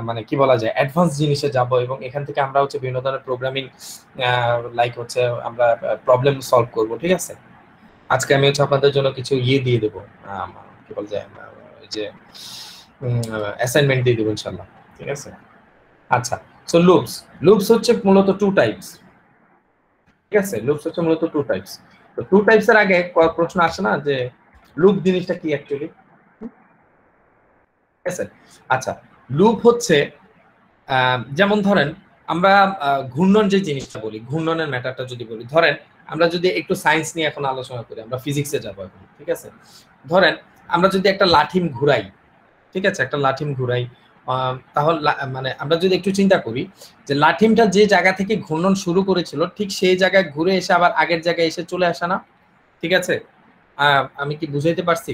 Speaker 1: মানে কি বলা যায় অ্যাডভান্স জিনিসে যাব, এবং এখান থেকে আমরা হচ্ছে বিভিন্ন ধরনের প্রোগ্রামিং লাইক হচ্ছে আমরা প্রবলেম সলভ করব। ঠিক আছে, আজকে আমি হচ্ছে আপনাদের জন্য কিছু ইয়ে দিয়ে দেবো, কি বলা যায় যে অ্যাসাইনমেন্ট দিয়ে দেবো ইনশাআল্লাহ। ঠিক আছে, আচ্ছা সো লুপস হচ্ছে মূলত টু টাইপস। ঠিক আছে, লুপস হচ্ছে মূলত টু টাইপস। তো টু টাইপসের আগে প্রশ্ন আসে না যে লুপ জিনিসটা কি অ্যাকচুয়ালি? ঠিক আছে, আচ্ছা লুপ হচ্ছে যেমন ধরেন আমরা ঘূর্ণন যে জিনিসটা বলি, ঘূর্ণনের ম্যাটারটা যদি বলি, ধরেন আমরা যদি একটু সায়েন্স নিয়ে এখন আলোচনা করি, আমরা ফিজিক্সে যাবো এখন। ঠিক আছে, ধরেন আমরা যদি একটা লাঠিম ঘুরাই, ঠিক আছে, একটা লাঠিম ঘুরাই, তাহলে মানে আমরা যদি একটু চিন্তা করি যে লাঠিমটা যে জায়গা থেকে ঘূর্ণন শুরু করেছিল ঠিক সেই জায়গায় ঘুরে এসে আবার আগের জায়গায় এসে চলে আসে না? ঠিক আছে, আমি কি বুঝাইতে পারছি?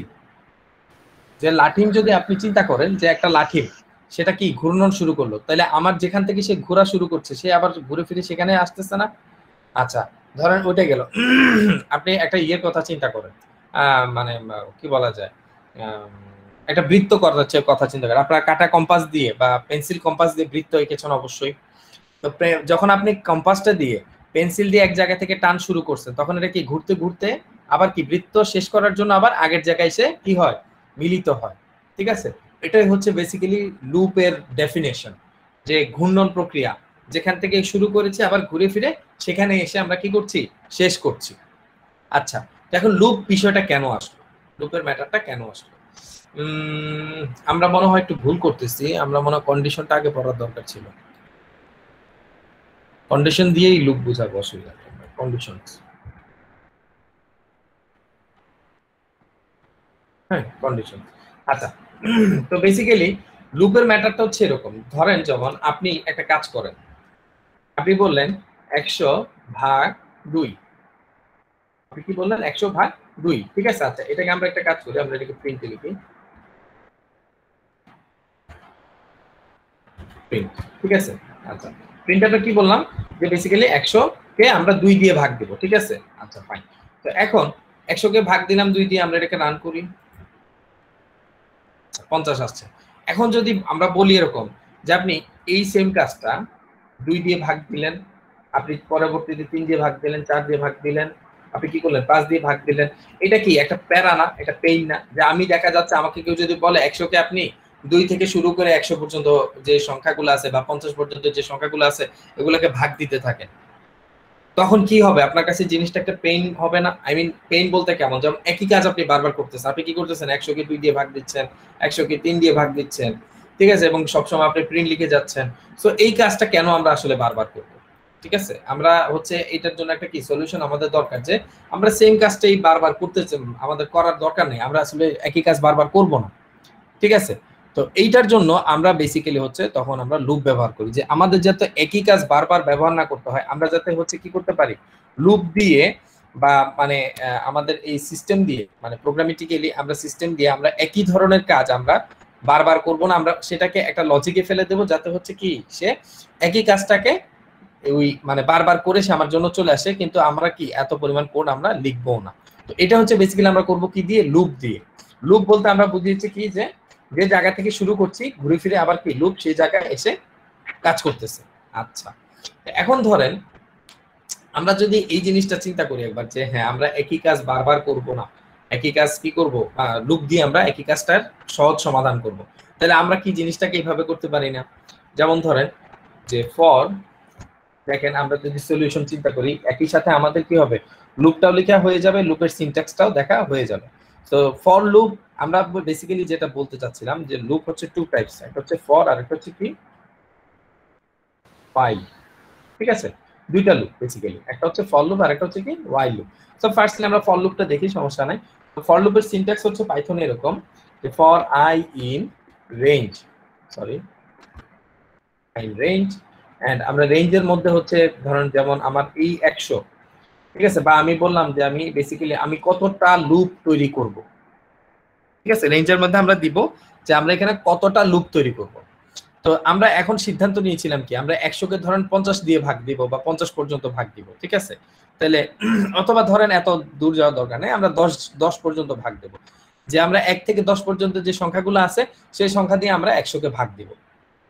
Speaker 1: যে লাঠিম যদি আপনি চিন্তা করেন যে একটা লাঠিম সেটা কি ঘূর্ণন শুরু করলো, তাহলে আমার যেখান থেকে সে ঘোরা শুরু করছে সে আবার ঘুরে ফিরে সেখানে আসতেছে না? আচ্ছা ধরেন ওইটা গেল। আপনি একটা ইয়ের কথা চিন্তা করেন, মানে কি বলা যায় একটা বৃত্ত করার কথা চিন্তা করেন। আপনার কাটা কম্পাস দিয়ে বা পেন্সিল কম্পাস দিয়ে বৃত্ত এঁকেছেন অবশ্যই। তো যখন আপনি কম্পাসটা দিয়ে পেন্সিল দিয়ে এক জায়গা থেকে টান শুরু করছেন, তখন এটা কি ঘুরতে ঘুরতে আবার কি বৃত্ত শেষ করার জন্য আবার আগের জায়গায় এসে কি হয়, মিলিত হয়। ঠিক আছে, এটাই হচ্ছে বেসিক্যালি লুপের ডেফিনেশন, যে ঘূর্ণন প্রক্রিয়া যেখান থেকে শুরু করেছি আবার ঘুরে ফিরে সেখানে এসে আমরা কি করছি, শেষ করছি। আচ্ছা এখন লুপ বিষয়টা কেন আসলো, লুপের ম্যাটারটা কেন আসলো? আমরা মনে হয় একটু ভুল করতেছি, আমরা মনে হয় কন্ডিশনটা আগে পড়ার দরকার ছিল। কন্ডিশন দিয়েই লুপ বোঝাবো, অসুবিধা নেই। কন্ডিশন, হ্যাঁ কন্ডিশন। আচ্ছা তো বেসিক্যালি লুপের ম্যাটারটা হচ্ছে এরকম, ধরেন যেমন আপনি একটা কাজ করেন, আপনি বললেন 100/2, আপনি কি বললেন 100/2। ঠিক আছে, আচ্ছা এটাকে আমরা একটা কাজ করি, আমরা এটাকে প্রিন্টে লিখি, প্রিন্ট। ঠিক আছে, আচ্ছা প্রিন্টারটা কি বললাম যে বেসিক্যালি 100 কে আমরা 2 দিয়ে ভাগ দেব। ঠিক আছে, আচ্ছা ফাইন। তো এখন 100 কে ভাগ দিলাম 2 দিয়ে, আমরা এটাকে রান করি, 50 আসছে। এখন যদি আমরা বলি এরকম যে আপনি এই সেম কাজটা 2 দিয়ে ভাগ দিলেন, আপনি পরবর্তীতে 3 দিয়ে ভাগ দিলেন, 4 দিয়ে ভাগ দিলেন, আপনি কি করলেন 5 দিয়ে ভাগ দিলেন, এটা কি একটা প্যারা না, এটা পেইন না? যে আমি দেখা যাচ্ছে আমাকে কেউ যদি বলে 100 কে আপনি 2 থেকে শুরু করে 100 পর্যন্ত যে সংখ্যাগুলো আছে বা 50 পর্যন্ত যে সংখ্যাগুলো আছে এগুলোকে ভাগ দিতে থাকেন, তখন কি হবে? আপনার কাছে জিনিসটা একটা পেইন হবে না? আই মিন পেইন বলতে কেমন, যেমন একই কাজ আপনি বারবার করতেছেন, আপনি কি করতেছেন 100 কে 2 দিয়ে ভাগ দিচ্ছেন, 100 কে 3 দিয়ে ভাগ দিচ্ছেন, ঠিক আছে, এবং সবসময় আপনি প্রিন্ট লিখে যাচ্ছেন। সো এই কাজটা কেন আমরা আসলে বারবার করব? ঠিক আছে, আমরা হচ্ছে এটার জন্য একটা কি সলিউশন আমাদের দরকার, যে আমরা সেম কাজটাই বারবার করতে আমাদের করার দরকার নেই, আমরা আসলে একই কাজ বারবার করব না। ঠিক আছে, তো এইটার জন্য আমরা বেসিক্যালি হচ্ছে তখন আমরা লুপ ব্যবহার করি, যে আমাদের যাতে একই কাজ বারবার ব্যবহার না করতে হয়, আমরা যাতে হচ্ছে কি করতে পারি, লুপ দিয়ে বা মানে আমাদের এই সিস্টেম দিয়ে মানে প্রোগ্রামেটিক্যালি আমরা সিস্টেম দিয়ে আমরা একই ধরনের কাজ আমরা বারবার করব না, আমরা সেটাকে একটা লজিকে ফেলে দেব যাতে হচ্ছে কি সে একই কাজটাকে ওই মানে বারবার করে সে আমার জন্য চলে আসে, কিন্তু আমরা কি এত পরিমাণ কোড আমরা লিখবো না। তো এটা হচ্ছে বেসিক্যালি আমরা করব কি দিয়ে, লুপ দিয়ে। লুপ বলতে আমরা বুঝিয়েছি কি যে যে জায়গা থেকে শুরু করছি ঘুরে ফিরে আবার কি লুপ সেই জায়গায় এসে কাজ করতেছে। আচ্ছা, এখন ধরেন আমরা যদি এই জিনিসটা চিন্তা করি একবার যে হ্যাঁ আমরা একই কাজ বারবার করব না, একই কাজ কি করব লুপ দিয়ে আমরা একই কাজটার সহজ সমাধান করব, তাহলে আমরা কি জিনিসটাকে এইভাবে করতে পারি না? যেমন ধরেন যে ফর, দেখেন আমরা যদি সলিউশন চিন্তা করি একই সাথে আমাদের কি হবে, লুপটাও লেখা হয়ে যাবে, লুপের সিনট্যাক্সটাও দেখা হয়ে যাবে। তো ফর লুপ আমরা বেসিক্যালি যেটা বলতে চাচ্ছিলাম যে লুপ হচ্ছে টু টাইপস, একটা হচ্ছে ফর আর একটা হচ্ছে কি while, ঠিক আছে? দুইটা লুপ বেসিক্যালি, একটা হচ্ছে ফর লুপ আর একটা হচ্ছে কি while লুপ। সো ফার্স্টলি আমরা ফর লুপটা দেখি, সমস্যা নাই। ফর লুপের সিনট্যাক্স হচ্ছে পাইথনে এরকম যে for I in range, sorry in range, and আমরা রেঞ্জের মধ্যে হচ্ছে ধরেন যেমন আমার এই 100, ঠিক আছে, বা আমি বললাম যে আমি বেসিক্যালি আমি কতটা লুপ তৈরি করব, ঠিক আছে, রেঞ্জের মধ্যে আমরা দিব যে আমরা এখানে কতটা লুপ তৈরি করব। তো আমরা এখন সিদ্ধান্ত নিয়েছিলাম কি আমরা 100 কে ধরেন 50 দিয়ে ভাগ দিব বা 50 পর্যন্ত ভাগ দিব, ঠিক আছে, তাহলে অথবা ধরেন এত দূর যাওয়ার দরকার নেই, আমরা 10 পর্যন্ত ভাগ দেব, যে আমরা 1 থেকে 10 পর্যন্ত যে সংখ্যাগুলো আছে সেই সংখ্যা দিয়ে আমরা 100 কে ভাগ দিব,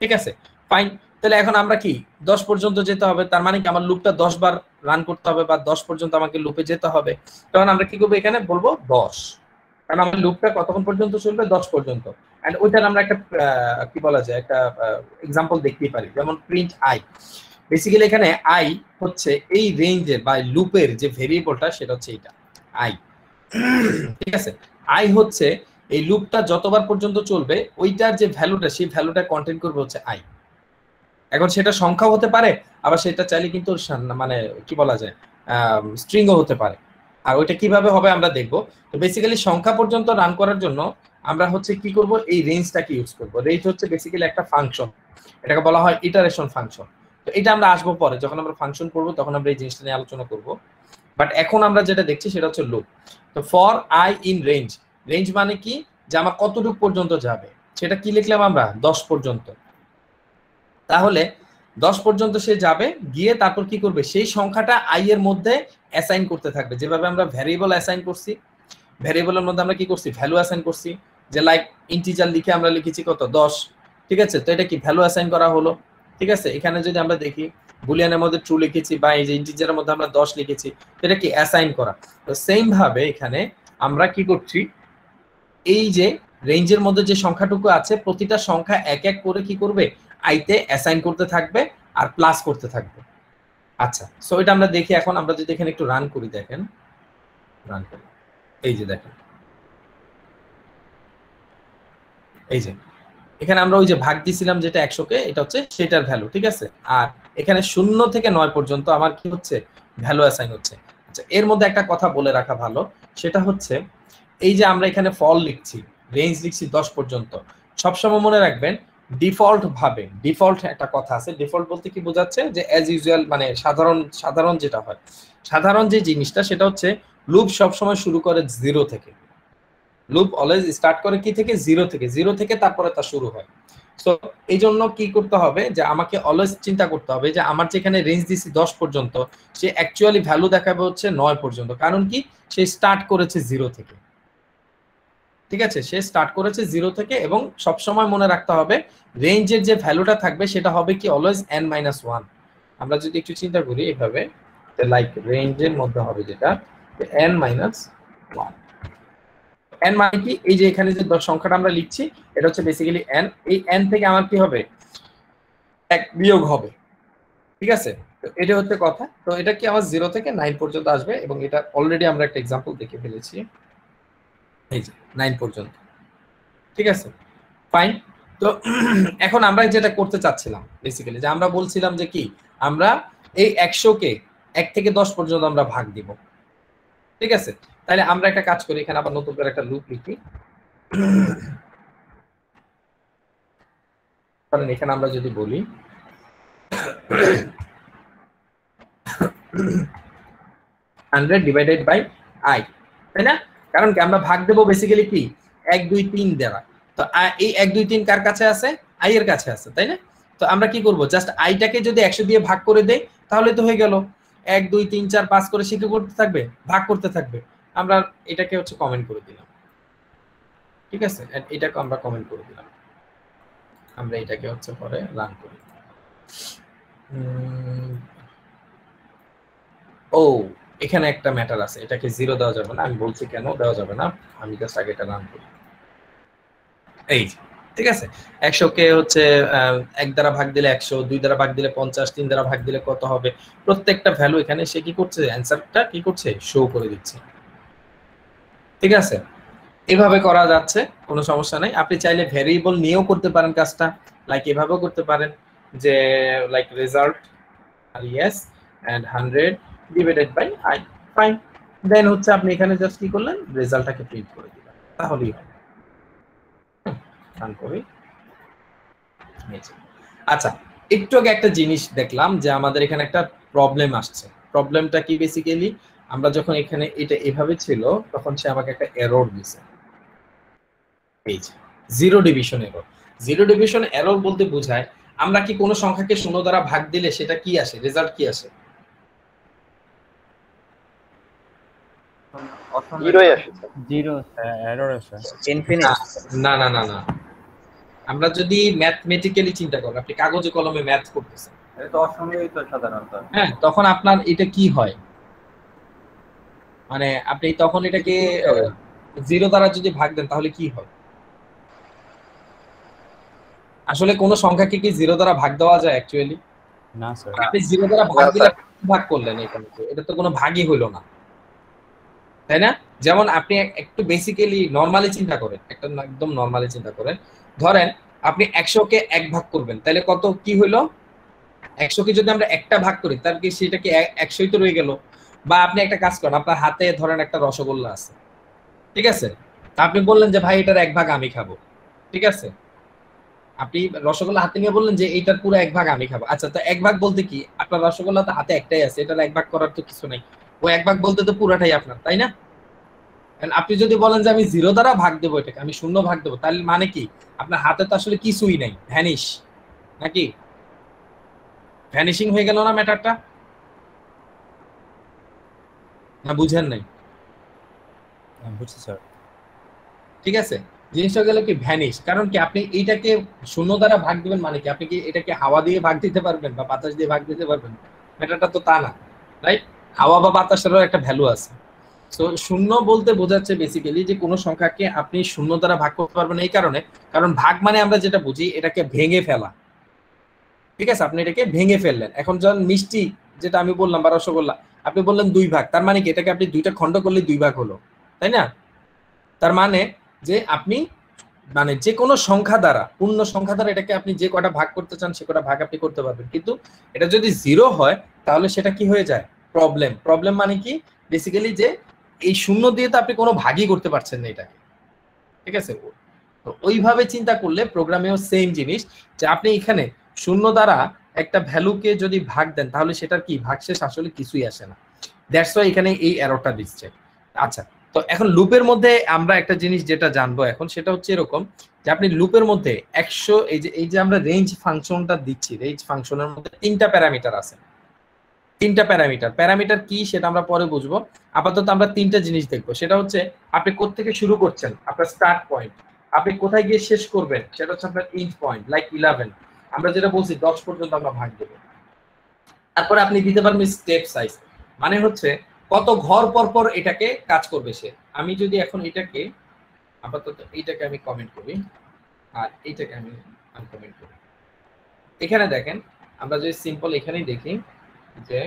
Speaker 1: ঠিক আছে, ফাইন। তাহলে এখন আমরা কি 10 পর্যন্ত যেতে হবে, তার মানে কি আমার লুপটা 10 বার রান করতে হবে বা 10 পর্যন্ত আমাকে লুপে যেতে হবে। তখন আমরা কি করব, এখানে বলবো 10, কারণ আমার লুপটা কতক্ষণ পর্যন্ত চলবে, 10 পর্যন্ত। এন্ড ওইটার আমরা একটা কি বলা যায় একটা এক্সাম্পল দেখতেই পারি, যেমন প্রিন্ট আই। বেসিক্যালি এখানে আই হচ্ছে এই রেঞ্জের বা লুপের যে ভেরিয়েবলটা সেটা হচ্ছে এটা আই, ঠিক আছে। আই হচ্ছে এই লুপটা যতবার পর্যন্ত চলবে ওইটার যে ভ্যালুটা সেই ভ্যালুটা কন্টেইন করবে হচ্ছে আই। এখন সেটা সংখ্যাও হতে পারে, আবার সেটা চাইলে কিন্তু মানে কি বলা যায় স্ট্রিংও হতে পারে। আর ওইটা কিভাবে হবে আমরা দেখবো। তো বেসিক্যালি সংখ্যা পর্যন্ত রান করার জন্য আমরা হচ্ছে কি করব, এই রেঞ্জটাকে ইউজ করব। রেঞ্জ হচ্ছে বেসিক্যালি একটা ফাংশন, এটাকে বলা হয় ইটারেশন ফাংশন। তো এটা আমরা আসবো পরে, যখন আমরা ফাংশন করব তখন আমরা এই জিনিসটা নিয়ে আলোচনা করব। বাট এখন আমরা যেটা দেখছি সেটা হচ্ছে লুপ। তো for I in range, range মানে কি যে আমার কতটুকু পর্যন্ত যাবে, সেটা কি লিখলাম আমরা 10 পর্যন্ত। তাহলে 10 পর্যন্ত সে যাবে, গিয়ে তারপর কি করবে, সেই সংখ্যাটা আই এর মধ্যে অ্যাসাইন করতে থাকবে, যেভাবে আমরা ভ্যারিয়েবল অ্যাসাইন করছি, ভ্যারিয়েবলের মধ্যে আমরা কি করছি ভ্যালু অ্যাসাইন করছি, যে লাইক ইন্টিজার লিখে আমরা লিখেছি কত 10, ঠিক আছে, তো এটা কি ভ্যালু অ্যাসাইন করা হলো, ঠিক আছে। এখানে যদি আমরা দেখি বুলিয়ানের মধ্যে ট্রু লিখেছি বা এই যে ইন্টিজারের মধ্যে আমরা 10 লিখেছি, এটা কি অ্যাসাইন করা। তো সেম ভাবে এখানে আমরা কি করছি, এই যে রেঞ্জের মধ্যে যে সংখ্যাটুকু আছে প্রতিটা সংখ্যা এক এক করে কি করবে, আইতে অ্যাসাইন করতে থাকবে আর প্লাস করতে থাকবে। আচ্ছা, সো এটা আমরা দেখি। এখন আমরা যদি এখানে একটু রান করি, দেখেন রান করি, এই যে দেখেন, এই যে এখানে আমরা ওই যে ভাগ দিছিলাম যেটা 100 কে, এটা হচ্ছে সেটার ভ্যালু, ঠিক আছে। আর এখানে 0 থেকে 9 পর্যন্ত আমার কি হচ্ছে, ভ্যালু অ্যাসাইন হচ্ছে। আচ্ছা, এর মধ্যে একটা কথা বলে রাখা ভালো, সেটা হচ্ছে এই যে আমরা এখানে ফল লিখছি, রেঞ্জ লিখছি 10 পর্যন্ত, সবসময় মনে রাখবেন ডিফল্ট ভাবে, ডিফল্ট একটা কথা আছে, ডিফল্ট বলতে কি বোঝাচ্ছে যে অ্যাজ ইউজুয়াল, মানে সাধারণ যেটা হয়, সাধারণ যে জিনিসটা সেটা হচ্ছে লুপ সবসময় শুরু করে 0 থেকে। লুপ অলওয়েজ স্টার্ট করে কি থেকে, 0 থেকে, 0 থেকে তারপরে তা শুরু হয়। সো এই জন্য কি করতে হবে, যে আমাকে অলওয়েজ চিন্তা করতে হবে যে আমার যেখানে রেঞ্জ দিছি 10 পর্যন্ত, সে অ্যাকচুয়ালি ভ্যালু দেখাবে হচ্ছে 9 পর্যন্ত, কারণ কি সে স্টার্ট করেছে 0 থেকে, ঠিক আছে, সে স্টার্ট করেছে 0 থেকে। এবং সব সময় মনে রাখতে হবে রেঞ্জের যে ভ্যালুটা থাকবে সেটা হবে কি অলওয়েজ n-1। আমরা যদি একটু চিন্তা করি এইভাবে, লাইক রেঞ্জের মধ্যে হবে যেটা n-1, n মানে কি, এই যে এখানে যে সংখ্যাটা আমরা লিখছি এটা হচ্ছে বেসিক্যালি n, এই n থেকে আমার কি হবে, 1 বিয়োগ হবে, ঠিক আছে। তো এটা হচ্ছে কথা। তো এটা কি আমার 0 থেকে 9 পর্যন্ত আসবে, এবং এটা অলরেডি আমরা একটা এক্সাম্পল দেখে ফেলেছি, এই যে 9 পর্যন্ত, ঠিক আছে, ফাইন। তো এখন আমরা যেটা করতে চাচ্ছিলাম বেসিক্যালি, যে আমরা বলছিলাম যে কি আমরা এই 100 কে 1 থেকে 10 পর্যন্ত আমরা ভাগ দিব, ঠিক আছে। তাহলে আমরা একটা কাজ করি, এখানে আবার নতুন করে একটা লুপ লিখি। কারণ এখানে আমরা যদি বলি 100 ডিভাইডেড বাই i, তাই না? কারণ কি আমরা ভাগ দেব বেসিক্যালি কি 1 2 3 দ্বারা। তো এই 1 2 3 কার কাছে আছে? i এর কাছে আছে, তাই না? তো আমরা কি করব, জাস্ট i টাকে যদি 100 দিয়ে ভাগ করে দেই তাহলে তো হয়ে গেল। 1 2 3 4 5 করে সে কি করতে থাকবে, ভাগ করতে থাকবে। আমরা এটাকে হচ্ছে কমেন্ট করে দিলাম, ঠিক আছে? এটাকে আমরা কমেন্ট করে দিলাম, আমরা এটাকে হচ্ছে পরে রান করি। ও এখানে একটা ম্যাটার আছে, এটাকে 0 দেওয়া যাবে না। আমি বলছি কেন দেওয়া যাবে না, আমি জাস্ট আগে এটা রান করি। এই ঠিক আছে, 100 কে হচ্ছে 1 দ্বারা ভাগ দিলে 100, 2 দ্বারা ভাগ দিলে 50, 3 দ্বারা ভাগ দিলে কত হবে, প্রত্যেকটা ভ্যালু এখানে সে কি করছে, অ্যানসারটা কি করছে, শো করে দিচ্ছে। ঠিক আছে, এভাবে করা যাচ্ছে, কোনো সমস্যা নাই। আপনি চাইলে ভেরিয়েবল নিয়েও করতে পারেন কাজটা, লাইক এভাবেও করতে পারেন যে লাইক রেজাল্ট আর yes and 100 divided by i, fine. Then হচ্ছে আপনি এখানে জাস্ট কি করলেন, রেজাল্টটাকে প্রিন্ট করে দিলেন, তাহলেই হবে। রান করি। আচ্ছা, একটু আগে একটা জিনিস দেখলাম যে আমাদের এখানে একটা প্রবলেম আসছে। প্রবলেমটা কি, বেসিক্যালি আমরা যখন এখানে এটা এভাবে ছিল তখন সে আমাকে একটা এরর দিয়েছে, এই যে zero division error. Zero division error বলতে বোঝায় আমরা কি কোনো সংখ্যাকে শূন্য দ্বারা ভাগ দিলে সেটা কি আসে, রেজাল্ট কি আসে?
Speaker 6: জিরোই আসে,
Speaker 4: জিরো
Speaker 5: এরর আসে,
Speaker 6: ইনফিনিট।
Speaker 1: না না না না, আমরা যদি ম্যাথমেটিক্যালি চিন্তা করি, আপনি কাগজে কলমে ম্যাথ করতেছেন,
Speaker 2: এটা তো অসময়ই তো সাধারণত।
Speaker 1: হ্যাঁ, তখন আপনার এটা কি হয়, মানে আপনি তখন এটাকে 0 দ্বারা যদি ভাগ দেন তাহলে কি হয়? আসলে কোন সংখ্যাকে কি 0 দ্বারা ভাগ দেওয়া যায় অ্যাকচুয়ালি?
Speaker 5: না স্যার।
Speaker 1: আপনি 0 দ্বারা ভাগ দিলে ভাগ করলেন, এখানে তো এটা তো কোনো ভাগই হলো না, তাই না? যেমন আপনি একটু বেসিক্যালি নরমালি চিন্তা করেন, একটা একদম নরমালি চিন্তা করেন, ধরেন আপনি 100 কে 1 ভাগ করবেন, তাহলে কত কি হইলো? 100 কে যদি আমরা একটা ভাগ করি তাহলে কি সেটা কি 100ই তো রয়ে গেল। বা আপনি একটা কাজ করেন, আপনার হাতে ধরেন একটা রসগোল্লা আছে, ঠিক আছে, আপনি বললেন যে ভাই এটার 1 ভাগ আমি খাবো, ঠিক আছে, আপনি রসগোল্লা হাতে নিয়ে বললেন যে এইটার পুরো 1 ভাগ আমি খাবো। আচ্ছা, তো 1 ভাগ বলতে কি, আপনার রসগোল্লা তো হাতে একটাই আছে, এটার 1 ভাগ করার তো কিছু নাই, ওই 1 ভাগ বলতে তো পুরাটাই আপনার, তাই না? আপনি যদি বলেন যে আমি 0 দ্বারা ভাগ দেবো এটাকে, আমি 0 ভাগ দেবো, তাহলে মানে কি আপনার হাতে তো আসলে কিছুই নাই, ভ্যানিশ, নাকি ভ্যানিশিং হয়ে গেল না ম্যাটারটা? না বুঝেন নাই?
Speaker 5: বুঝছি স্যার।
Speaker 1: ঠিক আছে, জিনিসটা গেল কি ভ্যানিশ, কারণ কি আপনি এইটাকে 0 দ্বারা ভাগ দিবেন মানে কি, আপনি কি এটাকে হাওয়া দিয়ে ভাগ দিতে পারবেন বা বাতাস দিয়ে ভাগ দিতে পারবেন? ম্যাটারটা তো তা না, রাইট? হাওয়া বা বাতাসেরও একটা ভ্যালু আছে। সো 0 বলতে বোঝাচ্ছে বেসিক্যালি যে কোনো সংখ্যাকে আপনি 0 দ্বারা ভাগ করতে পারবেন, এই কারণে, কারণ ভাগ মানে আমরা যেটা বুঝি এটাকে ভেঙে ফেলা, ঠিক আছে? আপনি এটাকে ভেঙে ফেললেন। এখন যখন মিষ্টি যেটা আমি বললাম বা রসগোল্লা, আপনি বললেন 2 ভাগ, তার মানে কি এটাকে আপনি 2টা খণ্ড করলে 2 ভাগ হলো, তাই না? তার মানে যে আপনি মানে যে কোনো সংখ্যা দ্বারা, পূর্ণ সংখ্যা দ্বারা এটাকে আপনি যে কটা ভাগ করতে চান সে কটা ভাগ আপনি করতে পারবেন। কিন্তু এটা যদি 0 হয় তাহলে সেটা কি হয়ে যায়, প্রবলেম। প্রবলেম মানে কি, বেসিক্যালি যে এই 0 দিয়ে তো আপনি কোনো ভাগই করতে পারছেন না এটাকে, ঠিক আছে? তো ওইভাবে চিন্তা করলে প্রোগ্রামেও সেম জিনিস, যে আপনি এখানে 0 দ্বারা একটা ভ্যালুকে যদি ভাগ দেন তাহলে সেটার কি ভাগশেষ আসলে কিছুই আসে না। দ্যাটস ওয়াই এখানে এই এররটা দিচ্ছে। আচ্ছা, তো এখন লুপের মধ্যে আমরা একটা জিনিস যেটা জানবো এখন, সেটা হচ্ছে এরকম যে আপনি লুপের মধ্যে 100, এই যে আমরা রেঞ্জ ফাংশনটা দিচ্ছি, রেঞ্জ ফাংশনের মধ্যে 3টা প্যারামিটার আছে। 3টা প্যারামিটার কি সেটা আমরা পরে বুঝবো। আপাতত আমরা 3টা জিনিস দেখবো, সেটা হচ্ছে আপনি কোত্থেকে শুরু করছেন, আপনার স্টার্ট পয়েন্ট, আপনি কোথায় গিয়ে শেষ করবেন সেটা হচ্ছে আপনার এন্ড পয়েন্ট, লাইক 11 আমরা যেটা বলছি 10 পর্যন্ত আমরা ভাগ দেব। তারপরে আপনি দিতে পারবেন স্টেপ সাইজ, মানে হচ্ছে কত ঘর পর পর এটাকে কাজ করবে সে। আমি যদি এখন এটাকে আপাতত এইটাকে আমি কমেন্ট করি আর এইটাকে আমি আনকমেন্ট করি, এখানে দেখেন আমরা যদি সিম্পল এখানেই দেখি যে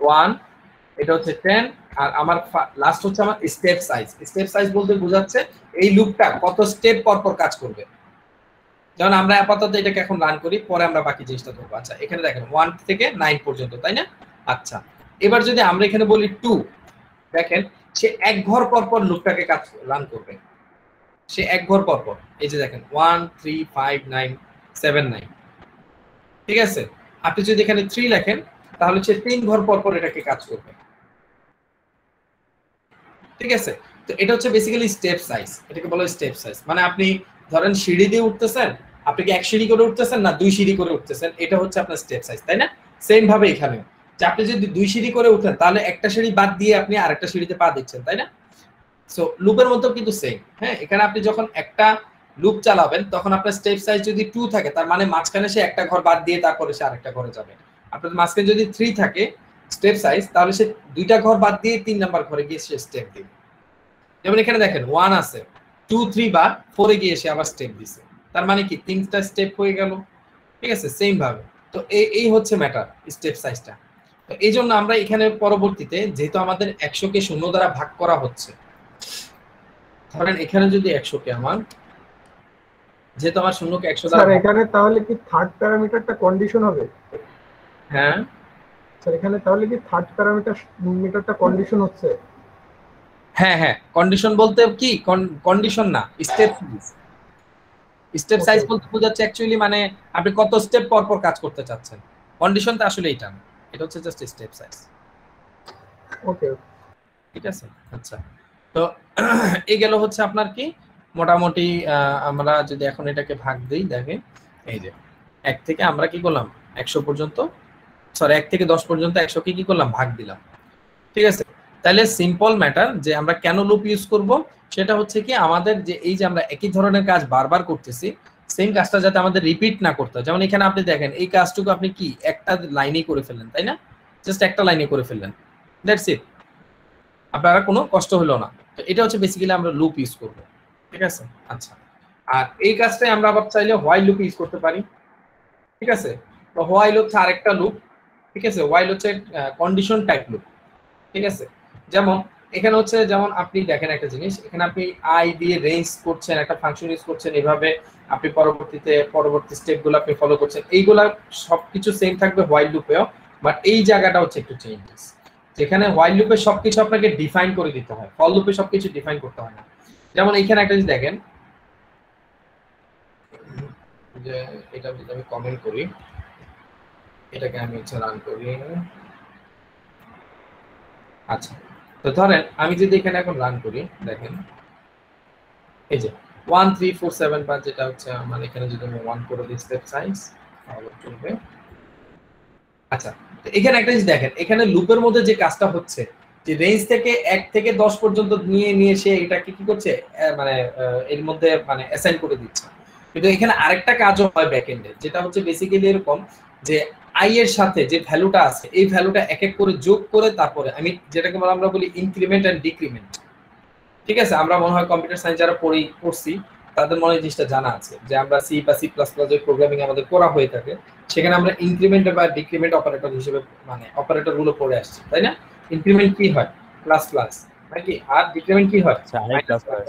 Speaker 1: 1 এটা হচ্ছে 10 আর আমার লাস্ট হচ্ছে আমার স্টেপ সাইজ। স্টেপ সাইজ বলতে বোঝাচ্ছে এই লুপটা কত স্টেপ পর পর কাজ করবে। যেমন আমরা আপাতত এটাকে এখন রান করি, পরে আমরা বাকি জিনিসটা ধরবো। আচ্ছা, এখানে দেখেন 1 থেকে 9 পর্যন্ত, তাই না? আচ্ছা, এবার যদি আমরা এখানে বলি 2, দেখেন সে 1 ঘর পর পর লুপটাকে কাজ রান করবে, সে 1 ঘর পর পর। এই যে দেখেন 1 3 5 9 7 9, ঠিক আছে? আপনি যদি এখানে 3 লেখেন তাহলে সে 3 ঘর পর পর এটাকে কাজ করবে, ঠিক আছে? তো এটা হচ্ছে বেসিক্যালি স্টেপ সাইজ, এটাকে বলা হয় স্টেপ সাইজ। মানে আপনি ধরেন সিঁড়ি দিয়ে উঠতেছেন, আপনি কি এক সিঁড়ি করে উঠতেছেন না দুই সিঁড়ি করে উঠতেছেন, এটা হচ্ছে আপনার স্টেপ সাইজ, তাই না? সেম ভাবে এখানে যে আপনি যদি দুই সিঁড়ি করে উঠেন তাহলে একটা সিঁড়ি বাদ দিয়ে আপনি আরেকটা সিঁড়িতে পা দিচ্ছেন, তাই না? সো লুপের মধ্যেও কিন্তু সেম। হ্যাঁ, এখানে আপনি যখন একটা লুপ চালাবেন তখন আপনার স্টেপ সাইজ যদি 2 থাকে তার মানে মাঝখানে সে একটা ঘর বাদ দিয়ে তারপরে সে আরেকটা ঘরে যাবে। আপনার মাঝখানে যদি 3 থাকে স্টেপ সাইজ, তাহলে সে দুইটা ঘর বাদ দিয়ে 3 নাম্বার ঘরে গিয়ে সে স্টেপ দিবে। যেমন এখানে দেখেন 1 আছে, 2 3 বা 4 এ গিয়ে সে আবার স্টেপ দিছে, তার মানে কি 3টা স্টেপ হয়ে গেল। ঠিক আছে, সেম ভাবে। তো এই হচ্ছে ম্যাটার স্টেপ সাইজটা। তো এই জন্য আমরা এখানে পরবর্তীতে যেহেতু আমাদের 100 কে 0 দ্বারা ভাগ করা হচ্ছে, ধরেন এখানে যদি 100 কে আমার, যেহেতু আমার 0 কে 100 দ্বারা,
Speaker 8: স্যার এখানে তাহলে কি থার্ড প্যারামিটারটা কন্ডিশন হবে?
Speaker 1: হ্যাঁ
Speaker 8: স্যার এখানে তাহলে কি থার্ড প্যারামিটারটা কন্ডিশন হচ্ছে?
Speaker 1: হ্যাঁ হ্যাঁ, কন্ডিশন বলতে কি, কন্ডিশন না, স্টেপ সাইজ। স্টেপ সাইজ বলতে বোঝাচ্ছে অ্যাকচুয়ালি মানে আপনি কত স্টেপ পর পর কাজ করতে চাচ্ছেন। কন্ডিশনটা আসলে এটা না, এটা হচ্ছে জাস্ট স্টেপ সাইজ।
Speaker 8: ওকে,
Speaker 1: ঠিক আছে। আচ্ছা, তো এই গেল হচ্ছে আপনার কি মোটামুটি আমরা যদি এখন এটাকে ভাগ দেই, দেখেন এই যে 1 থেকে আমরা কি করলাম 100 পর্যন্ত, সরি 1 থেকে 10 পর্যন্ত 100 কে কি করলাম ভাগ দিলাম। ঠিক আছে, তাহলে সিম্পল ম্যাটার যে আমরা কেন লুপ ইউজ করব সেটা হচ্ছে কি আমাদের যে এই যে আমরা একই ধরনের কাজ বারবার করতেছি, সেম কাজটা যাতে আমাদের রিপিট না করতে হয়। যেমন এখানে আপনি দেখেন এই কাজটুকু আপনি কি একটা লাইনেই করে ফেললেন, তাই না? জাস্ট একটা লাইনে করে ফেললেন, দ্যাটস ইট, আপনারা কোনো কষ্ট হলো না। তো এটা হচ্ছে বেসিক্যালি আমরা লুপ ইউজ করব। ঠিক আছে। আচ্ছা, আর এই কাজটাই আমরা আবার চাইলে হোয়াইল লুপ ইউজ করতে পারি। ঠিক আছে, তো হোয়াইল হচ্ছে আরেকটা লুপ। ঠিক আছে, হোয়াইল হচ্ছে কন্ডিশন টাইপ লুপ। ঠিক আছে, যেমন এখানে হচ্ছে যেমন আপনি দেখেন একটা জিনিস, এখানে আপনি আই দিয়ে রেঞ্জ করছেন, একটা ফাংশন ইউজ করছেন, এইভাবে আপনি পরবর্তী স্টেপগুলো আপনি ফলো করছেন, এইগুলা সবকিছু সেম থাকবে হোয়াইল লুপেও, বাট এই জায়গাটা হচ্ছে একটু চেঞ্জেস। যেখানে হোয়াইল লুপে সবকিছু আপনাকে ডিফাইন করে দিতে হয়, ফর লুপে সবকিছু ডিফাইন করতে হয় না। যেমন এখানে একটা জিনিস দেখেন, যে এটা যদি আমি কমেন্ট করি, এটাকে আমি হচ্ছে রান করি। আচ্ছা, তো ধরেন আমি যদি এখানে এখন রান করি, দেখেন এই যে 1 3 4 7 5, যেটা হচ্ছে আমার এখানে যদি আমি 1 করে দিই স্টেপ সাইজ তাহলে চলবে। আচ্ছা, তো এখানে একটা জিনিস দেখেন, এখানে লুপের মধ্যে যে কাজটা হচ্ছে যে রেঞ্জ থেকে 1 থেকে 10 পর্যন্ত নিয়ে সে এটাকে কি করছে মানে এর মধ্যে মানে অ্যাসাইন করে দিচ্ছে। কিন্তু এখানে আরেকটা কাজও হয় ব্যাকএন্ডে, যেটা হচ্ছে বেসিক্যালি এরকম যে আই এর সাথে যে ভ্যালুটা আছে এই ভ্যালুটা এক এক করে যোগ করে তারপরে আমি যেটাকে আমরা বলি ইনক্রিমেন্ট এন্ড ডিক্রিমেন্ট। ঠিক আছে, আমরা মনে হয় কম্পিউটার সায়েন্স যারা পড়ছি তাদের মনে হয় জিনিসটা জানা আছে যে আমরা সি বা সি প্লাস প্লাস যে প্রোগ্রামিং আমাদের করা হয়ে থাকে সেখানে আমরা ইনক্রিমেন্ট বা ডিক্রিমেন্ট অপারেটর হিসেবে মানে অপারেটর গুলো পড়ে আসছি, তাই না? ইনক্রিমেন্ট কি হয় প্লাস প্লাস নাকি, আর ডিক্রিমেন্ট কি হয় মাইনাস প্লাস।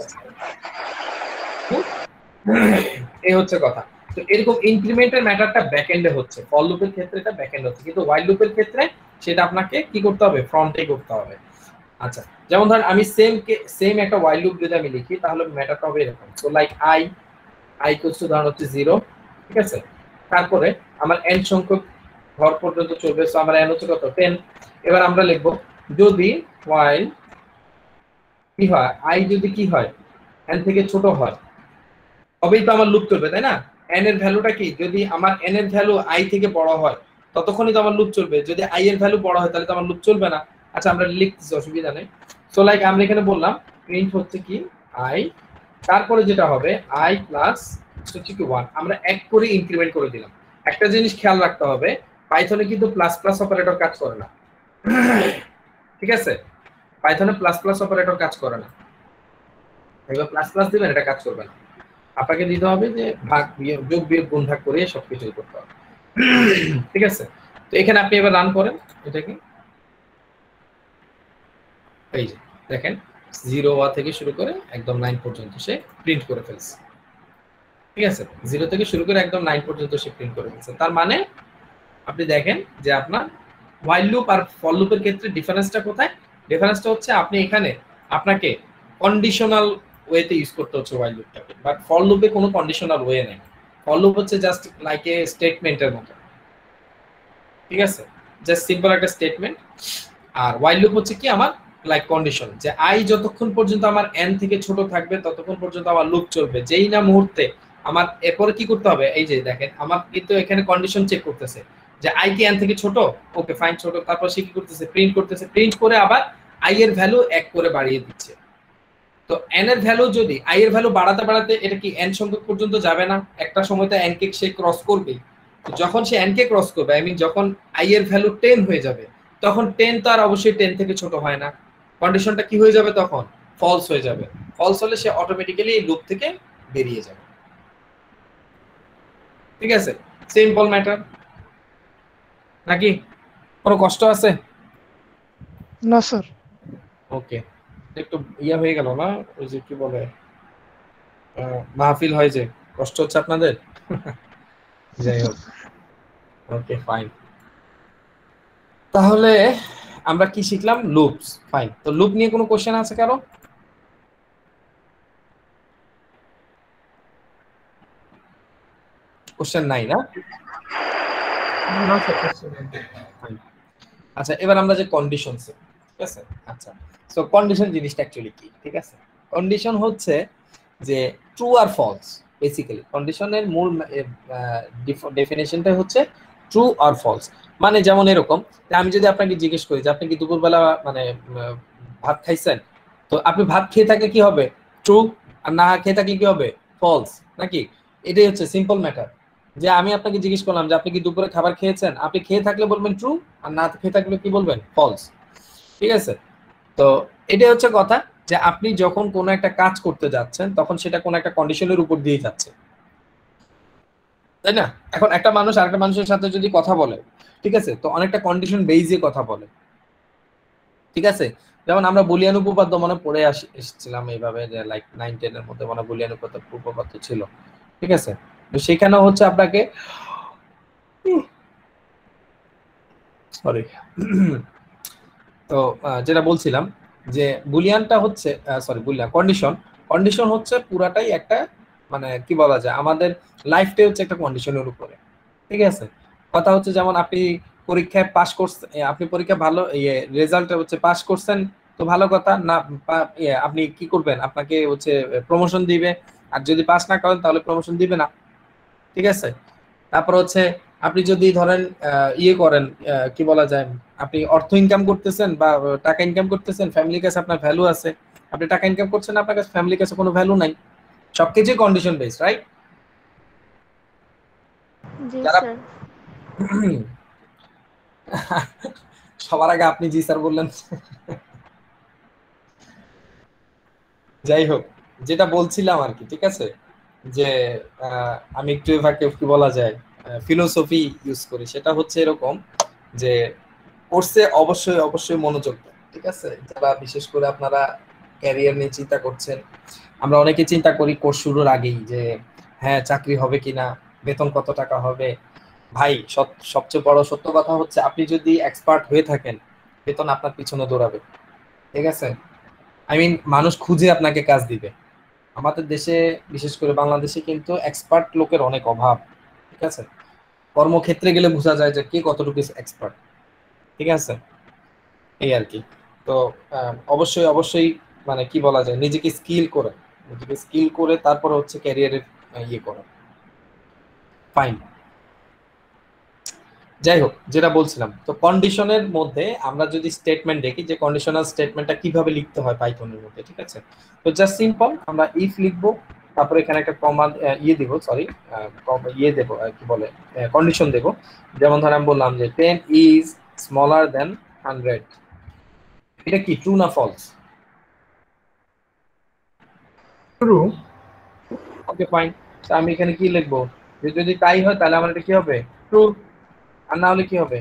Speaker 1: এই হচ্ছে কথা। তো এরকম ইনক্রিমেন্টের ম্যাটারটা ব্যাকএন্ডে হচ্ছে, ফর লুপের ক্ষেত্রে এটা ব্যাকএন্ড হচ্ছে, কিন্তু হোয়াইল লুপের ক্ষেত্রে সেটা আপনাকে কি করতে হবে, ফ্রন্টে করতে হবে। আচ্ছা, যেমন ধরেন আমি সেম একটা হোয়াইল লুপ যদি আমি লিখি তাহলে ম্যাটারটা হবে এরকম। So like I equals to ধরুন হচ্ছে 0। ঠিক আছে, তারপরে আমার n সংখ্যক ঘর পর্যন্ত চলবে, সো আমার n হচ্ছে কত 10। এবার আমরা লিখব যদি হোয়াইল কি হয়, i যদি কি হয় n থেকে ছোট হয় তবেই তো আমার লুপ চলবে, তাই না? n এর ভ্যালুটা কি, যদি আমার n এর ভ্যালু i থেকে বড় হয় ততক্ষণই তো আমার লুপ চলবে, যদি i এর ভ্যালু বড় হয় তাহলে তো আমার লুপ চলবে না। আচ্ছা, আমরা লিখতেছি, অসুবিধা নেই। সো লাইক আমরা এখানে বললাম প্রিন্ট হচ্ছে কি i, তারপরে যেটা হবে i প্লাস হচ্ছে কি 1, আমরা এক করে ইনক্রিমেন্ট করে দিলাম। একটা জিনিস খেয়াল রাখতে হবে, পাইথনে কিন্তু প্লাস প্লাস অপারেটর কাজ করে না। ঠিক আছে, পাইথনে প্লাস প্লাস অপারেটর কাজ করে না। এবার প্লাস প্লাস দিবেন, এটা কাজ করবে না। আপনাকে দিতে হবে যে ভাগ বিয়োগ, যোগ বিয়োগ গুণ ভাগ করে সবকিছু করতে হবে। ঠিক আছে, তো এখানে আপনি এবার রান করেন এটাকে, এই যে দেখেন 0 থেকে শুরু করে একদম 9 পর্যন্ত সে প্রিন্ট করে ফেলছে। ঠিক আছে, 0 থেকে শুরু করে একদম 9 পর্যন্ত সে প্রিন্ট করে ফেলছে। তার মানে আপনি দেখেন যে আপনার হোয়াইল লুপ আর ফর লুপের ক্ষেত্রে ডিফারেন্সটা কোথায়? ডিফারেন্সটা হচ্ছে আপনি এখানে আপনাকে কন্ডিশনাল ওয়েতে ইউজ করতে হচ্ছে হোয়াইল লুপটাকে, বাট ফর লুপে কোনো কন্ডিশনাল ওয়ে নেই। ফর লুপ হচ্ছে জাস্ট লাইক এ স্টেটমেন্টের মতো। ঠিক আছে, জাস্ট সিম্পল একটা স্টেটমেন্ট। আর হোয়াইল লুপ হচ্ছে কি আমার লাইক কন্ডিশন, যে আই যতক্ষণ পর্যন্ত আমার এন থেকে ছোট থাকবে ততক্ষণ পর্যন্ত আমার লুপ চলবে। যেই না মুহূর্তে আমার এরপরে কি করতে হবে, এই যে দেখেন আমার কিন্তু এখানে কন্ডিশন চেক করতেছে যে আই কি এন থেকে ছোট, ওকে ফাইন ছোট, তারপর সে কি করতেছে প্রিন্ট করতেছে, প্রিন্ট করে আবার আই এর ভ্যালু 1 করে বাড়িয়ে দিচ্ছে। তো এন এর ভ্যালু যদি আই এর ভ্যালু বাড়াতে বাড়াতে এটা কি এন সংখ্যক পর্যন্ত যাবে না, একটা সময় তো এন কে সে ক্রস করবে। যখন সে এন কে ক্রস করবে, আই মিন যখন আই এর ভ্যালু 10 হয়ে যাবে, তখন 10 তো আর অবশ্যই 10 থেকে ছোট হয় না, কন্ডিশনটা কি হয়ে যাবে তখন ফলস হয়ে যাবে। ফলস হলে সে অটোমেটিক্যালি এই লুপ থেকে বেরিয়ে যাবে। ঠিক আছে, সিম্পল ম্যাটার নাকি কোনো কষ্ট আছে?
Speaker 3: না স্যার।
Speaker 1: ওকে, একটু ইয়া হয়ে গেল না, ওই যে কি বলে মাহফিল হয় যে, কষ্ট হচ্ছে আপনাদের? যাই হোক, ওকে ফাইন। তাহলে আমরা কি শিখলাম? লুপস। ফাইন, তো লুপ নিয়ে কোনো কোশ্চেন আছে কারো? কোশ্চেন নাই না?
Speaker 8: না স্যার,
Speaker 1: আচ্ছা, এবার আমরা যে কন্ডিশন, ঠিক আছে, আচ্ছা সো কন্ডিশন জিনিসটা অ্যাকচুয়ালি কি? ঠিক আছে, কন্ডিশন হচ্ছে যে ট্রু আর ফলস। বেসিক্যালি কন্ডিশনের মূল ডেফিনেশনটা হচ্ছে ট্রু আর ফলস। মানে যেমন এরকম, আমি যদি আপনাকে জিজ্ঞেস করি যে আপনি কি দুপুরবেলা মানে ভাত খাইছেন, তো আপনি ভাত খেয়ে থাকলে কি হবে? ট্রু। আর না খেয়ে থাকলে কি হবে? ফলস, নাকি? এটাই হচ্ছে সিম্পল ম্যাটার। যে আমি আপনাকে জিজ্ঞেস করলাম যে আপনি কি দুপুরে খাবার খেয়েছেন, আপনি খেয়ে থাকলে বলবেন ট্রু, আর না খেয়ে থাকলে কি বলবেন? ফলস। ঠিক আছে, তো এটাই হচ্ছে কথা, যে আপনি যখন কোনো একটা কাজ করতে যাচ্ছেন তখন সেটা কোনো একটা কন্ডিশনের উপর দিয়ে যাচ্ছে, তাই না? এখন একটা মানুষ আরেকটা মানুষের সাথে যদি কথা বলে, ঠিক আছে, তো অনেকটা কন্ডিশন বেইজে কথা বলে। ঠিক আছে, যেমন আমরা বুলিয়ান উপপাদ্য মনে পড়ে এসেছিলাম এইভাবে, যে লাইক 9-10 এর মধ্যে মনে বুলিয়ান উপপাদ্য ছিল। ঠিক আছে, তো সেখানেও হচ্ছে আপনাকে সরি তো যেটা বলছিলাম যে বুলিয়ানটা হচ্ছে বুলিয়ান কন্ডিশন হচ্ছে পুরাটাই একটা মানে কি বলা যায়, আমাদের লাইফটাই হচ্ছে একটা কন্ডিশনের উপরে। ঠিক আছে, কথা হচ্ছে যেমন আপনি পরীক্ষায় পাস করছেন, আপনি পরীক্ষা ভালো রেজাল্ট হচ্ছে পাস করছেন, তো ভালো কথা না, আপনি কি করবেন, আপনাকে হচ্ছে প্রমোশন দিবে। আর যদি পাস না করেন তাহলে প্রমোশন দিবে না। ঠিক আছে, তারপর হচ্ছে আপনি যদি ধরেন ইয়ে করেন, কি বলা যায়, আপনি অর্থ ইনকাম করতেছেন বা টাকা ইনকাম করতেছেন, ফ্যামিলির কাছে আপনার ভ্যালু আছে। আপনি টাকা ইনকাম করছেন, আপনার কাছে ফ্যামিলির কাছে কোনো ভ্যালু নাই। সবকিছু কন্ডিশন বেসড, রাইট? সবার আগে আপনি জি স্যার বললেন। যাই হোক, যেটা বলছিলাম আর কি, ঠিক আছে, যে আমি একটু এভাবে কি বলা যায় ফিলোসফি ইউজ করি, সেটা হচ্ছে এরকম যে কোর্সে অবশ্যই অবশ্যই মনোযোগ দেন। ঠিক আছে, যারা বিশেষ করে আপনারা ক্যারিয়ার নিয়ে চিন্তা করছেন, আমরা অনেকে চিন্তা করি কোর্স শুরুর আগেই যে হ্যাঁ চাকরি হবে কিনা, বেতন কত টাকা হবে। ভাই সবচেয়ে বড় সত্য কথা হচ্ছে আপনি যদি এক্সপার্ট হয়ে থাকেন, বেতন আপনার পিছনে দৌড়াবে। ঠিক আছে, আই মিন মানুষ খুঁজে আপনাকে কাজ দিবে। আমাদের দেশে বিশেষ করে বাংলাদেশে কিন্তু এক্সপার্ট লোকের অনেক অভাব। ঠিক আছে, কর্মক্ষেত্রে গেলে বোঝা যায় যে কে কতটুকু এক্সপার্ট। ঠিক আছে, এই আর কি। তো অবশ্যই অবশ্যই মানে কি বলা যায়, নিজেকে স্কিল করে তারপর হচ্ছে ক্যারিয়ারের ইয়ে করা। ফাইন, যাই হোক, যেটা বলছিলাম, তো কন্ডিশনের মধ্যে আমরা যদি স্টেটমেন্ট দেখি যে কন্ডিশনাল স্টেটমেন্টটা কিভাবে লিখতে হয় পাইথনের মধ্যে। ঠিক আছে, তো জাস্ট সিম্পল আমরা ইফ লিখবো, তারপরে এখানে একটা কমা দেবো কি বলে কন্ডিশন দেবো। যেমন ধর আমি বললাম যে 10 ইজ স্মলার দেন 100, এটা কি ট্রু না ফলস?
Speaker 8: ট্রু।
Speaker 1: ওকে ফাইন, আমি এখানে কি লিখবো, যে যদি তাই হয় তাহলে আমার এটা কি হবে? ট্রু। আর না হলে কি হবে?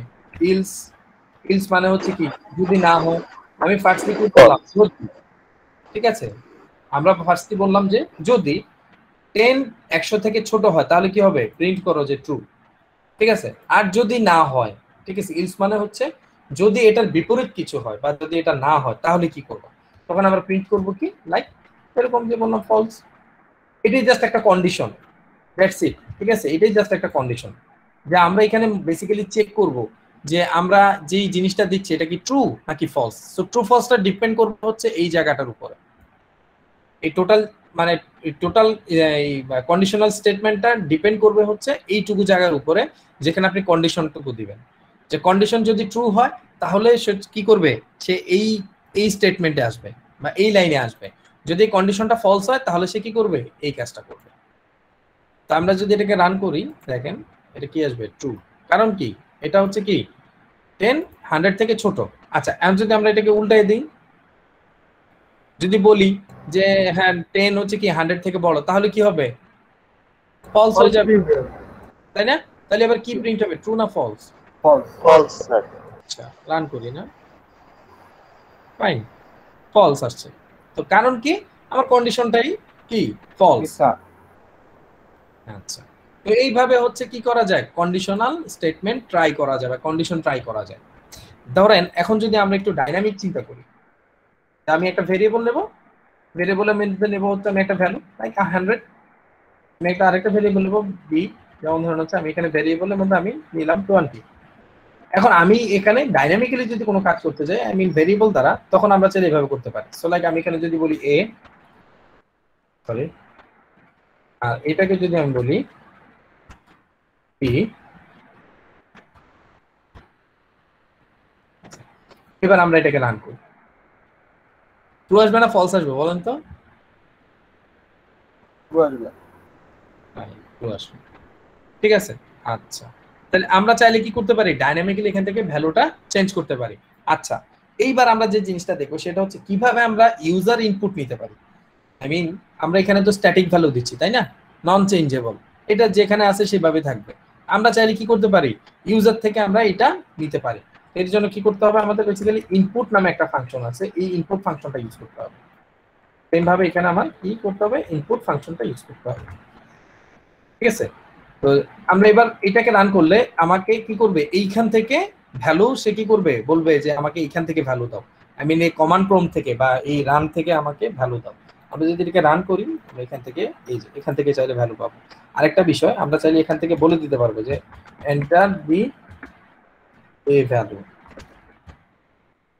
Speaker 1: ইলস মানে হচ্ছে কি, যদি না হয়। আমি ফার্স্টলি কি বললাম? ঠিক আছে, আমরা ফার্স্টলি বললাম যে যদি 10 100 থেকে ছোট হয় তাহলে কি হবে? প্রিন্ট করো যে ট্রু। ঠিক আছে, আর যদি না হয়, ঠিক আছে, ইলস মানে হচ্ছে যদি এটার বিপরীত কিছু হয় বা যদি এটা না হয় তাহলে কি করব? তখন আমরা প্রিন্ট করব কি, লাইক এরকম যে বললাম ফলস। এটাই জাস্ট একটা কন্ডিশন, দ্যাটস ইট। ঠিক আছে, এটাই জাস্ট একটা কন্ডিশন যে আমরা এখানে বেসিক্যালি চেক করব যে আমরা যেই জিনিসটা দিচ্ছি এটা কি ট্রু নাকি ফলস। সো ট্রু ফলসটা ডিপেন্ড করবে হচ্ছে এই জায়গাটার উপরে, এই টোটাল মানে টোটাল কন্ডিশনাল স্টেটমেন্টটা ডিপেন্ড করবে হচ্ছে এইটুকু জায়গার উপরে যেখানে আপনি কন্ডিশনটুকু দিবেন। যে কন্ডিশন যদি ট্রু হয় তাহলে সে কি করবে, সে এই স্টেটমেন্টে আসবে বা এই লাইনে আসবে। যদি কন্ডিশনটা ফলস হয় তাহলে সে কি করবে, এই কাজটা করবে। তো আমরা যদি এটাকে রান করি দেখেন এটা কি আসবে, ট্রু। কারণ কি, এটা হচ্ছে কি 10 100 থেকে ছোট। আচ্ছা এখন যদি আমরা এটাকে উল্টাই দিই, যদি বলি যে হ্যাঁ 10 হচ্ছে কি 100 থেকে বড়, তাহলে কি হবে, ফলস হয়ে যাবে, তাই না? তাহলে এবার কি প্রিন্ট হবে, ট্রু না ফলস?
Speaker 6: False sir.
Speaker 1: আচ্ছা রান করি না, ফাইন, ফলস আসছে। তো কারণ কি, আমার কন্ডিশনটাই কি ফলস। আচ্ছা তো এইভাবে হচ্ছে কি করা যায়, কন্ডিশনাল স্টেটমেন্ট ট্রাই করা যায় বা কন্ডিশন ট্রাই করা যায়। ধরেন এখন যদি আমরা একটু ডাইনামিক চিন্তা করি, আমি একটা ভেরিয়েবল নেব, ভেরিয়েবলের মধ্যে নেব হচ্ছে আমি একটা ভ্যালু লাইক 100, আমি একটা আরেকটা ভেরিয়েবল নেব বি, যেমন ধরুন হচ্ছে আমি এখানে ভেরিয়েবলের মধ্যে আমি নিলাম 20। এখন আমি এখানে ডাইনামিক্যালি যদি কোনো কাজ করতে যাই আই মিন ভেরিয়েবল দ্বারা, তখন আমরা চাইলে এভাবে করতে পারি। সো লাইক আমি এখানে যদি বলি এ, সরি, আর এটাকে যদি আমি বলি বি, এবার আমরা এটাকে রান করি, ট্রু আসবে না ফলস আসবে বলেন তো? ট্রু আসবে, ঠিক আছে। আচ্ছা তাহলে আমরা চাইলে কি করতে পারি, ডাইনামিক্যালি এখান থেকে ভ্যালুটা চেঞ্জ করতে পারি। আচ্ছা এইবার আমরা যে জিনিসটা দেখবো সেটা হচ্ছে কিভাবে আমরা ইউজার ইনপুট নিতে পারি। আই মিন আমরা এখানে তো স্ট্যাটিক ভ্যালু দিচ্ছি তাই না, নন চেঞ্জেবল, এটা যেখানে আছে সেভাবে থাকবে। আমরা চাইলে কি করতে পারি, ইউজার থেকে আমরা এটা নিতে পারি। এর জন্য কি করতে হবে, আমাদের বেসিক্যালি ইনপুট নামে একটা ফাংশন আছে, এই ইনপুট ফাংশনটা ইউজ করতে হবে। সেম ভাবে এখানে আমার কি করতে হবে, ইনপুট ফাংশনটা ইউজ করতে হবে, ঠিক আছে। তো আমরা এবার এটাকে রান করলে আমাকে কি করবে, এইখান থেকে ভ্যালু সে কি করবে, বলবে যে আমাকে এইখান থেকে ভ্যালু দাও, আই মিন এই কমান্ড প্রম্পট থেকে বা এই রান থেকে আমাকে ভ্যালু দাও। আমরা যদি এটাকে রান করি আমরা এখান থেকে এই যে এখান থেকে চাইলে ভ্যালু পাবো। আরেকটা বিষয়, আমরা চাইলে এখান থেকে বলে দিতে পারবো যে enter the a value.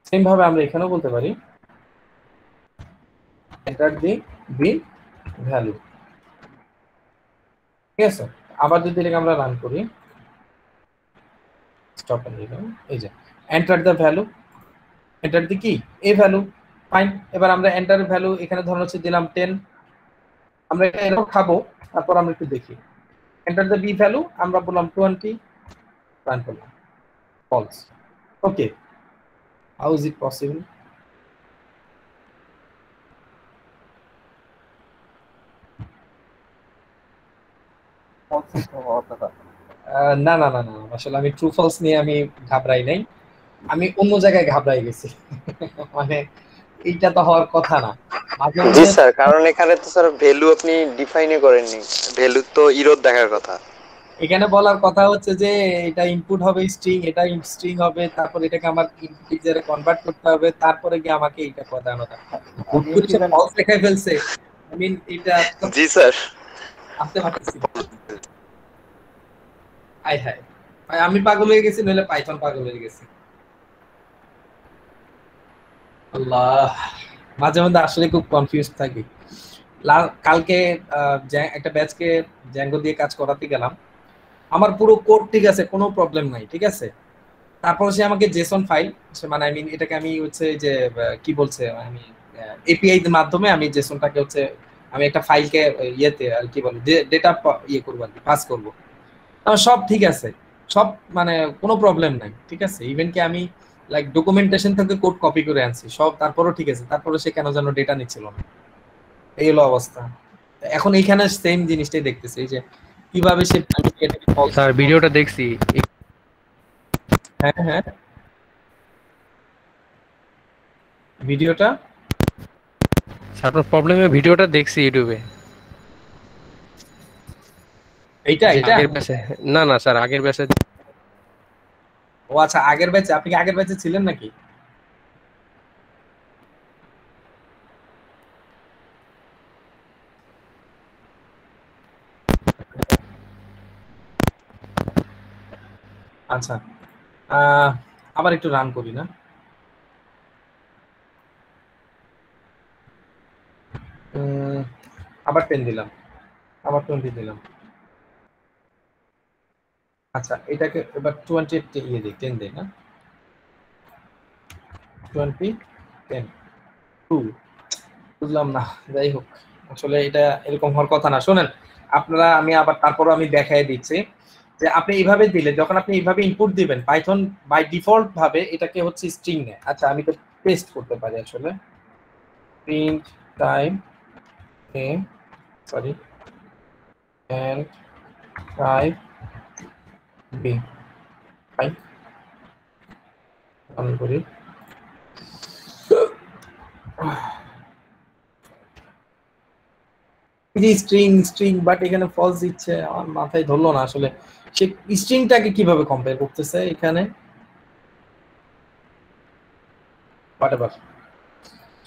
Speaker 1: Same ভাবে আমরা এখানেও বলতে পারি এন্টার দি বি ভ্যালু, ঠিক আছে। আবার যদি এটাকে আমরা রান করি, স্টপ এন্ড দিলাম, এই যে enter the value, enter the কি এ ভ্যালু, ফাইন। এবার আমরা এন্টার ভ্যালু এখানে ধরুন হচ্ছে দিলাম 10, আমরা এটা এরকম খাবো। তারপর আমরা একটু দেখি, এন্টার দ্য বি ভ্যালু আমরা বললাম 20, রান করলাম, false. Okay, how is it possible? না না না না, আসলে আমি ট্রু ফলস নিয়ে আমি ঘাবড়াই নাই, আমি অন্য জায়গায় ঘাবড়াই গেছি। মানে এইটা তো হওয়ার কথা না।
Speaker 6: জি স্যার, কারণ এখানে তো স্যার ভ্যালু আপনি ডিফাইনই করেননি, ভ্যালু তো ইরোর দেখার কথা।
Speaker 1: এখানে বলার কথা হচ্ছে যে এটা ইনপুট হবে স্ট্রিং, এটা স্ট্রিং হবে, তারপর এটাকে আমার ইন্টিজারে কনভার্ট করতে হবে, তারপরে গিয়ে আমাকে এটা কথা আলাদা ভুল করে সে ফলস দেখাই ফেলছে। আই মিন এটা
Speaker 6: জি স্যার,
Speaker 1: আসতে পারতেছি। আই হাই ভাই, আমি পাগল হয়ে গেছি নইলে পাইথন পাগল হয়ে গেছে। আল্লাহ, মাঝে মধ্যে আসলে খুব কনফিউজ থাকি। কালকে একটা ব্যাচকে জ্যাঙ্গো দিয়ে কাজ করাতে গেলাম, আমার পুরো কোড ঠিক আছে, কোনো প্রবলেম নাই, ঠিক আছে। তারপর সে আমাকে জেসন ফাইল, মানে আই মিন এটাকে আমি হচ্ছে যে কি বলছে, আমি এপিআই এর মাধ্যমে আমি জেসনটাকে হচ্ছে আমি একটা ফাইলকে ইয়েতে আর কি বলে ডেটা ইয়ে করবো আর কি, পাস করবো। সব ঠিক আছে, সব মানে কোনো প্রবলেম নাই, ঠিক আছে। ইভেন কি আমি লাইক ডকুমেন্টেশন থেকে কোড কপি করে আনছি সব, তারপরও ঠিক আছে, তারপরে সে কেন যেন ডেটা নিচ্ছিল না, এই হলো অবস্থা। এখন এইখানে সেম জিনিসটাই দেখতেছি, এই যে কিভাবে সে
Speaker 7: স্যার ভিডিওটা দেখছি।
Speaker 1: হ্যাঁ হ্যাঁ ভিডিওটা,
Speaker 7: স্যার প্রবলেমে ভিডিওটা দেখছি ইউটিউবে।
Speaker 1: এইটা এটা
Speaker 7: আগের ব্যাচে না না স্যার, আগের ব্যাচে।
Speaker 1: ও আচ্ছা, আগের ব্যাচে, আপনি কি আগের ব্যাচে ছিলেন নাকি? আচ্ছা আবার একটু রান করি না, আবার 10 দিলাম, আবার 20 দিলাম। আচ্ছা এটাকে এবার 20 ইয়ে দিই, 10 দিই না, 20 10 2 বুঝলাম না, যাই হোক আসলে এটা এরকম হওয়ার কথা না। শোনেন আপনারা, আমি আবার তারপরও আমি দেখাই দিচ্ছি যে আপনি এইভাবে দিলে, যখন আপনি এইভাবে ইনপুট দিবেন, পাইথন বাই ডিফল্ট ভাবে এটাকে হচ্ছে স্ট্রিং নেয়। আচ্ছা আমি তো পেস্ট করতে পারি আসলে, print type A sorry and type B, fine on করি। স্ট্রিং স্ট্রিং বাট এখানে ফলস দিচ্ছে, আমার মাথায় ধরলো না আসলে সে স্ট্রিংটাকে কিভাবে কম্পেয়ার করতেছে এখানে। হোয়াটএভার,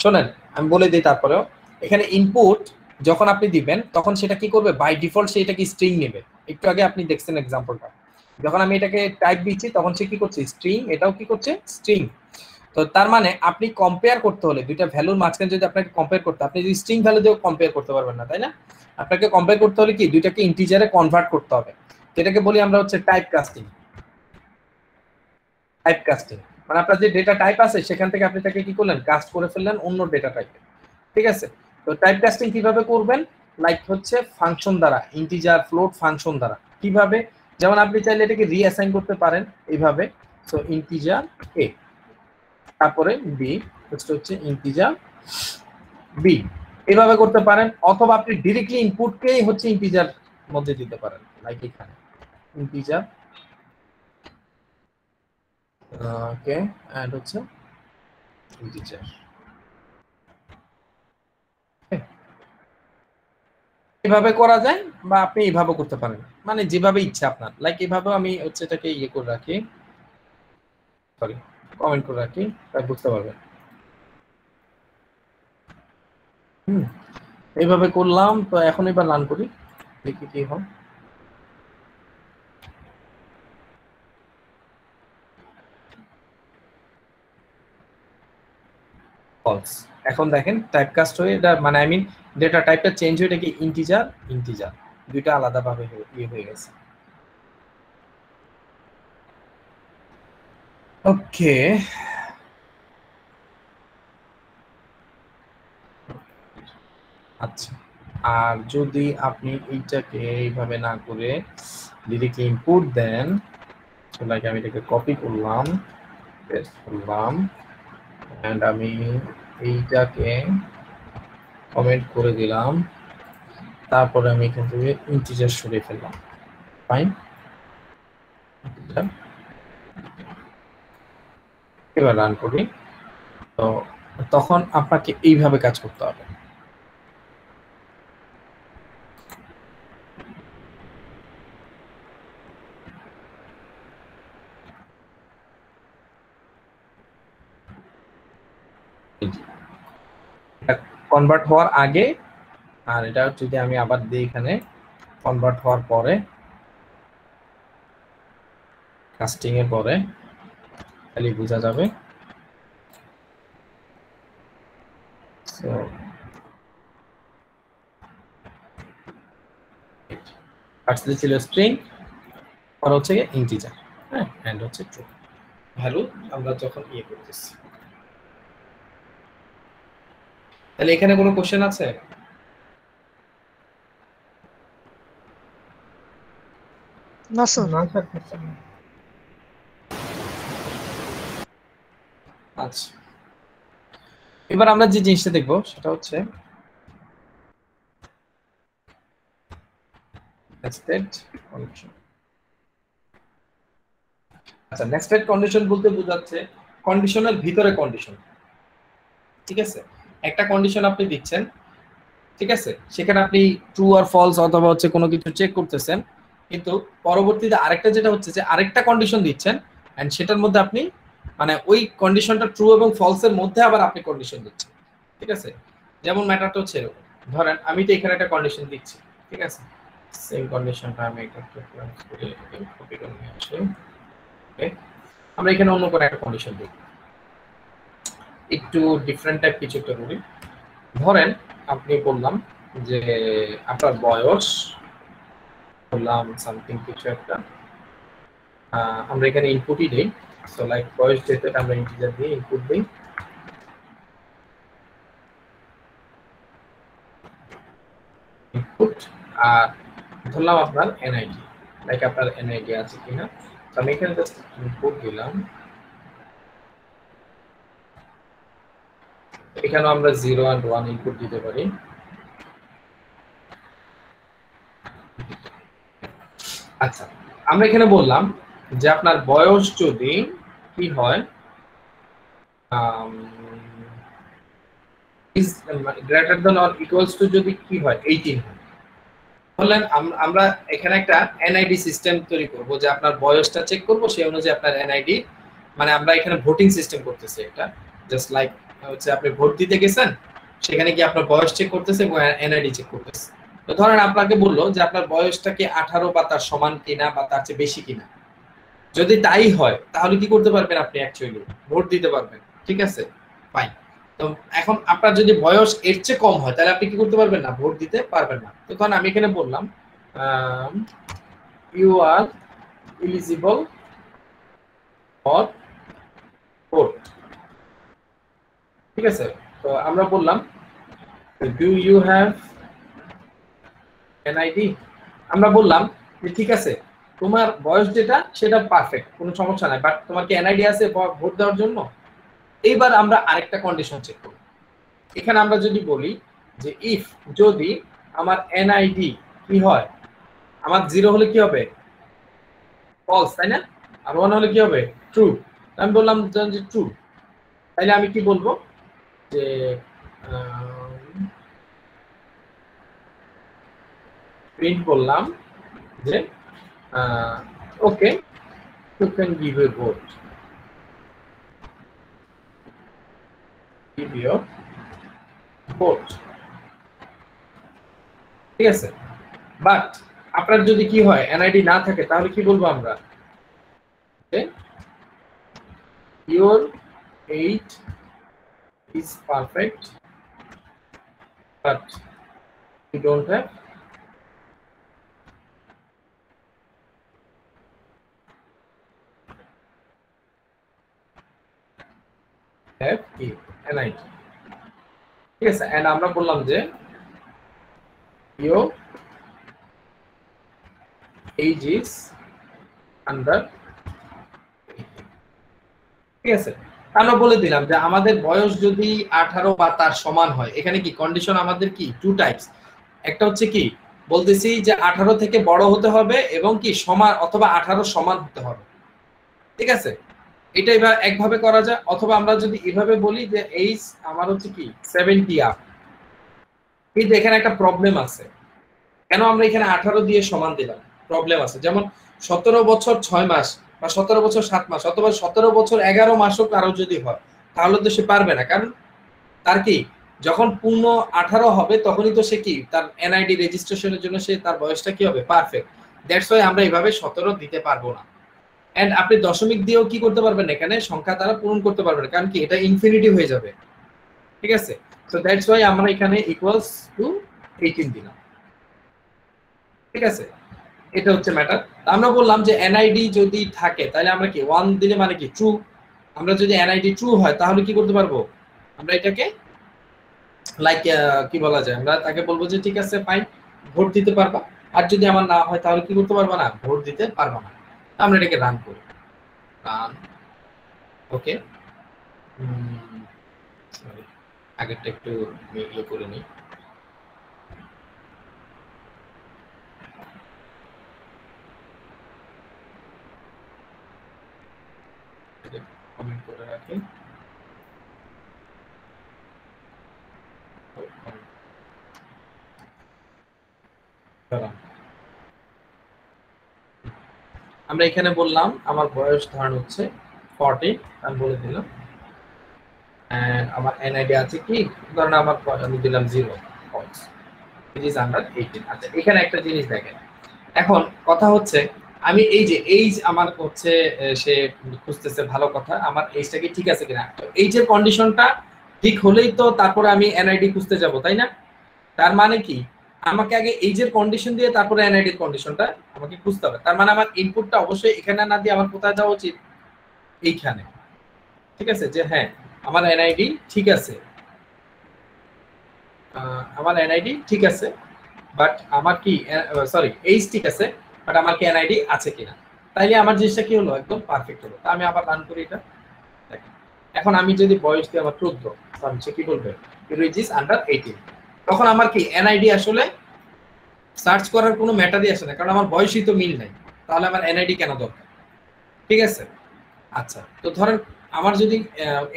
Speaker 1: শোনেন আমি বলে দিই তারপরেও, এখানে ইনপুট যখন আপনি দিবেন তখন সেটা কি করবে, বাই ডিফল্ট সে এটাকে স্ট্রিং নেবে। একটু আগে আপনি দেখছেন এক্সাম্পলটা, যখন আমি এটাকে টাইপ দিচ্ছি তখন সে কি করছে, স্ট্রিং, এটাও কি করছে, স্ট্রিং। তো তার মানে আপনি কম্পেয়ার করতে হলে দুইটা ভ্যালুর মাঝখানে যদি আপনাকে কম্পেয়ার করতে, আপনি যদি স্ট্রিং ভ্যালু দিয়েও কম্পেয়ার করতে পারবেন না, তাই না? আপনাকে কম্পেয়ার করতে হলে কি, দুইটাকে ইন্টিজারে কনভার্ট করতে হবে। যেটাকে বলি আমরা হচ্ছে টাইপ কাস্টিং। টাইপ কাস্টিং মানে আপনার যে ডেটা টাইপ আছে সেখান থেকে আপনি তাকে কি করলেন, কাস্ট করে ফেললেন অন্য ডেটা টাইপে, ঠিক আছে? তো টাইপ কাস্টিং কিভাবে করবেন, লাইক হচ্ছে ফাংশন দ্বারা, ইন্টিজার ফ্লোট ফাংশন দ্বারা। কিভাবে, যেমন আপনি চাইলে এটাকে রিঅ্যাসাইন করতে পারেন এইভাবে, সো ইন্টিজার এ তারপরে বি হচ্ছে ইন্টিজার বি, এইভাবে করতে পারেন। অথবা আপনি ডাইরেক্টলি ইনপুটকেই হচ্ছে ইন্টিজার মধ্যে দিতে পারেন, লাইক এখানে ইন্টিজার ওকে এন্ড হচ্ছে ইন্টিজার, এভাবে করা যায়। বা আপনি এইভাবে করতে পারেন, মানে যেভাবে ইচ্ছা আপনার, লাইক এইভাবে আমি হচ্ছে এটাকে ইয়ে করে রাখি, সরি কমেন্ট করে রাখি, তাই বুঝতে পারবেন। এইভাবে করলাম। তো এখন এবার রান করি, দেখি কি হয়। ফলস। এখন দেখেন টাইপ কাস্ট হয়ে এটা, মানে আই মিন ডেটা টাইপটা চেঞ্জ হয়ে এটা কি ইন্টিজার ইন্টিজার দুইটা আলাদা ভাবে ইয়ে হয়ে গেছে। ওকে, আচ্ছা আর যদি আপনি এইটাকে এইভাবে না করে ডিরেক্টলি ইনপুট দেন, লাইক আমি এটাকে কপি করলাম, পেস্ট করলাম এন্ড আমি এইটাকে কমেন্ট করে দিলাম, তারপরে আমি এখান থেকে ইন্টিজার সরিয়ে ফেললাম, ফাইন। এবার রান করি। তো তখন আপনাকে এইভাবে কাজ করতে হবে। কনভার্ট হওয়ার আগে, আর এটা যদি আমি আবার দিই এখানে কনভার্ট হওয়ার পরে, কাস্টিং এর পরে, তাহলে বোঝা যাবে। সো ফার্স্টে ছিল স্ট্রিং, আর হচ্ছে ইন্টিজার, হ্যাঁ এন্ড হচ্ছে ট্রু ভ্যালু আমরা যখন ইয়ে করতেছি। তাহলে এখানে কোনো কোশ্চেন আছে?
Speaker 3: না স্যার।
Speaker 8: না স্যার।
Speaker 1: আচ্ছা এবার আমরা যে জিনিসটা দেখবো সেটা হচ্ছে নেস্টেড কন্ডিশন। আচ্ছা নেস্টেড কন্ডিশন বলতে বোঝাচ্ছে কন্ডিশনের ভিতরে কন্ডিশন, ঠিক আছে? একটা কন্ডিশন আপনি দিচ্ছেন, ঠিক আছে, সেখানে আপনি ট্রু আর ফলস অথবা হচ্ছে কোনো কিছু চেক করতেছেন, কিন্তু পরবর্তীতে আরেকটা যেটা হচ্ছে যে আরেকটা কন্ডিশন দিচ্ছেন এন্ড সেটার মধ্যে আপনি মানে ওই কন্ডিশনটা ট্রু এবং ফলস এর মধ্যে আবার আপনি কন্ডিশন দিচ্ছেন, ঠিক আছে? যেমন ম্যাটারটা হচ্ছে এরকম, ধরেন আমি তো এখানে একটা কন্ডিশন দিচ্ছি, ঠিক আছে? সেম কন্ডিশনটা আমি একটা কপি করে নিয়ে আসি, ওকে আমরা এখানে অন্য কোনো একটা কন্ডিশন দিই, একটু ডিফারেন্ট টাইপ কিছু একটা করি। ধরেন আপনি বললাম যে আপনার বয়স, বললাম সামথিং কিছু একটা, আমরা এখানে ইনপুটই দেই। সো লাইক বয়স যেটা আমরা ইন্টিজার দিয়ে ইনপুট দিই, ইনপুট, আর ধরলাম আপনার এনআইডি, লাইক আপনার এনআইডি আছে কিনা। তো আমি এখানে জাস্ট ইনপুট দিলাম, এখানে আমরা 0 and 1 ইনপুট দিতে পারি। আচ্ছা, আমরা এখানে বললাম যে আপনার বয়স যদি কি হয়, is greater than or equals to যদি কি হয় 18 হয়, বললেন আমরা এখানে একটা এনআইডি সিস্টেম তৈরি করব, যে আপনার বয়সটা চেক করব, সেই অনুযায়ী আপনার এনআইডি, মানে আমরা এখানে ভোটিং সিস্টেম করতেছি একটা, জাস্ট লাইক হচ্ছে আপনি ভোট দিতে গেছেন, সেখানে কি আপনার বয়স চেক করতেছে এবং এনআইডি চেক করতেছে। তো ধরেন আপনাকে বললো যে আপনার বয়সটা কি 18 বা তার সমান কিনা বা তার চেয়ে বেশি কিনা। যদি তাই হয় তাহলে কি করতে পারবেন, আপনি অ্যাকচুয়ালি ভোট দিতে পারবেন। ঠিক আছে, ফাইন। তো এখন আপনার যদি বয়স এর চেয়ে কম হয় তাহলে আপনি কি করতে পারবেন না, ভোট দিতে পারবেন না। তো তখন আমি এখানে বললাম you are eligible for vote. ঠিক আছে, তো আমরা বললাম ডু ইউ হ্যাভ এনআইডি। আমরা বললাম যে ঠিক আছে, তোমার বয়স যেটা সেটা পারফেক্ট, কোনো সমস্যা নাই, বাট তোমার কি এনআইডি আছে ভোট দেওয়ার জন্য। এইবার আমরা আরেকটা কন্ডিশন চেক করব। এখানে আমরা যদি বলি যে ইফ যদি আমার এনআইডি কি হয়, আমার 0 হলে কি হবে, ফলস, তাই না, আর 1 হলে কি হবে, ট্রু। আমি বললাম যে ট্রু, তাইলে আমি কি বলবো যে প্রিন্ট করলাম যে ওকে you can give a vote, give your vote। ঠিক আছে, বাট আপনার যদি কি হয় এনআইডি না থাকে তাহলে কি বলবো আমরা, your age is perfect but you don't have NID। ঠিক আছে, এন্ড আমরা বললাম যে your age is under। ঠিক আছে, আমরা বলে দিলাম যে আমাদের বয়স যদি 18 বা তার সমান হয়। এখানে কি কন্ডিশন আমাদের কি টু টাইপস, একটা হচ্ছে কি বলতেছি যে 18 থেকে বড় হতে হবে এবং কি সমান অথবা 18 সমান হতে হবে। ঠিক আছে, এটা এবার একভাবে করা যায়, অথবা আমরা যদি এভাবে বলি যে এইজ আমার হচ্ছে কি 70 আপ। কিন্তু এখানে একটা প্রবলেম আছে, কেন আমরা এখানে 18 দিয়ে সমান দিলাম, প্রবলেম আছে। যেমন 17 বছর 6 মাস বা 17 বছর 7 মাস অথবা 17 বছর 11 মাসও কারো যদি হয় তাহলে তো সে পারবে না, কারণ তার কি যখন পূর্ণ 18 হবে তখনই তো সে কি তার এনআইডি রেজিস্ট্রেশনের জন্য সে তার বয়সটা কি হবে, পারফেক্ট। দ্যাটস ওয়াই আমরা এইভাবে 17 দিতে পারবো না। এন্ড আপনি দশমিক দিয়েও কি করতে পারবেন, এখানে সংখ্যা দ্বারা পূরণ করতে পারবেন, কারণ কি এটা ইনফিনিটি হয়ে যাবে। ঠিক আছে, সো দ্যাটস ওয়াই আমরা এখানে ইকুয়ালস টু 18 দিলাম। ঠিক আছে, এটা হচ্ছে ম্যাটার। আমরা বললাম যে এনআইডি যদি থাকে তাহলে আমরা কি 1 দিলে মানে কি ট্রু। আমরা যদি এনআইডি ট্রু হয় তাহলে কি করতে পারবো, আমরা এটাকে লাইক কি বলা যায়, আমরা তাকে বলবো যে ঠিক আছে ফাইন, ভোট দিতে পারবা। আর যদি আমার না হয় তাহলে কি করতে পারবা না, ভোট দিতে পারবা না। আমরা এটাকে রান করি, রান। ওকে, সরি আগেরটা একটু ইয়ে করে নিই। কমেন্ট করে রাখি। আমরা এখানে বললাম আমার বয়স ধরন হচ্ছে 40, আমি বলে দিলাম। এন্ড আমার এনআইডি আছে কি, ধরেন আমার আমি দিলাম 0, ফলস, ইট ইজ আন্ডার 18। আচ্ছা, এখানে একটা জিনিস দেখেন, এখন কথা হচ্ছে আমি এই যে এইজ আমার হচ্ছে সে খুঁজতেছে, ভালো কথা, আমার এইজটা কি ঠিক আছে কিনা। এইজের কন্ডিশনটা ঠিক হলেই তো তারপরে আমি এনআইডি খুঁজতে যাব, তাই না? তার মানে কি আমাকে আগে এইজের কন্ডিশন দিয়ে তারপরে এনআইডির কন্ডিশনটা আমাকে খুঁজতে হবে। তার মানে আমার ইনপুটটা অবশ্যই এখানে না দিয়ে আমার কোথায় যাওয়া উচিত, এইখানে। ঠিক আছে, যে হ্যাঁ আমার এনআইডি ঠিক আছে, আমার এনআইডি ঠিক আছে, বাট আমার কি সরি এইজ ঠিক আছে, বাট আমার কি এনআইডি আছে কিনা। তাইলে আমার জিনিসটা কি হলো, একদম পারফেক্ট হলো। তা আমি আবার রান করি এটা। এখন আমি যদি বয়স দিয়ে আমার 14, আমি কি বলবে ইজ ইজ আন্ডার 18, তখন আমার কি এনআইডি আসলে সার্চ করার কোনো ম্যাটারই আসে না, কারণ আমার বয়সই তো মিল নাই, তাহলে আমার এনআইডি কেন দরকার। ঠিক আছে, আচ্ছা তো ধরেন আমার যদি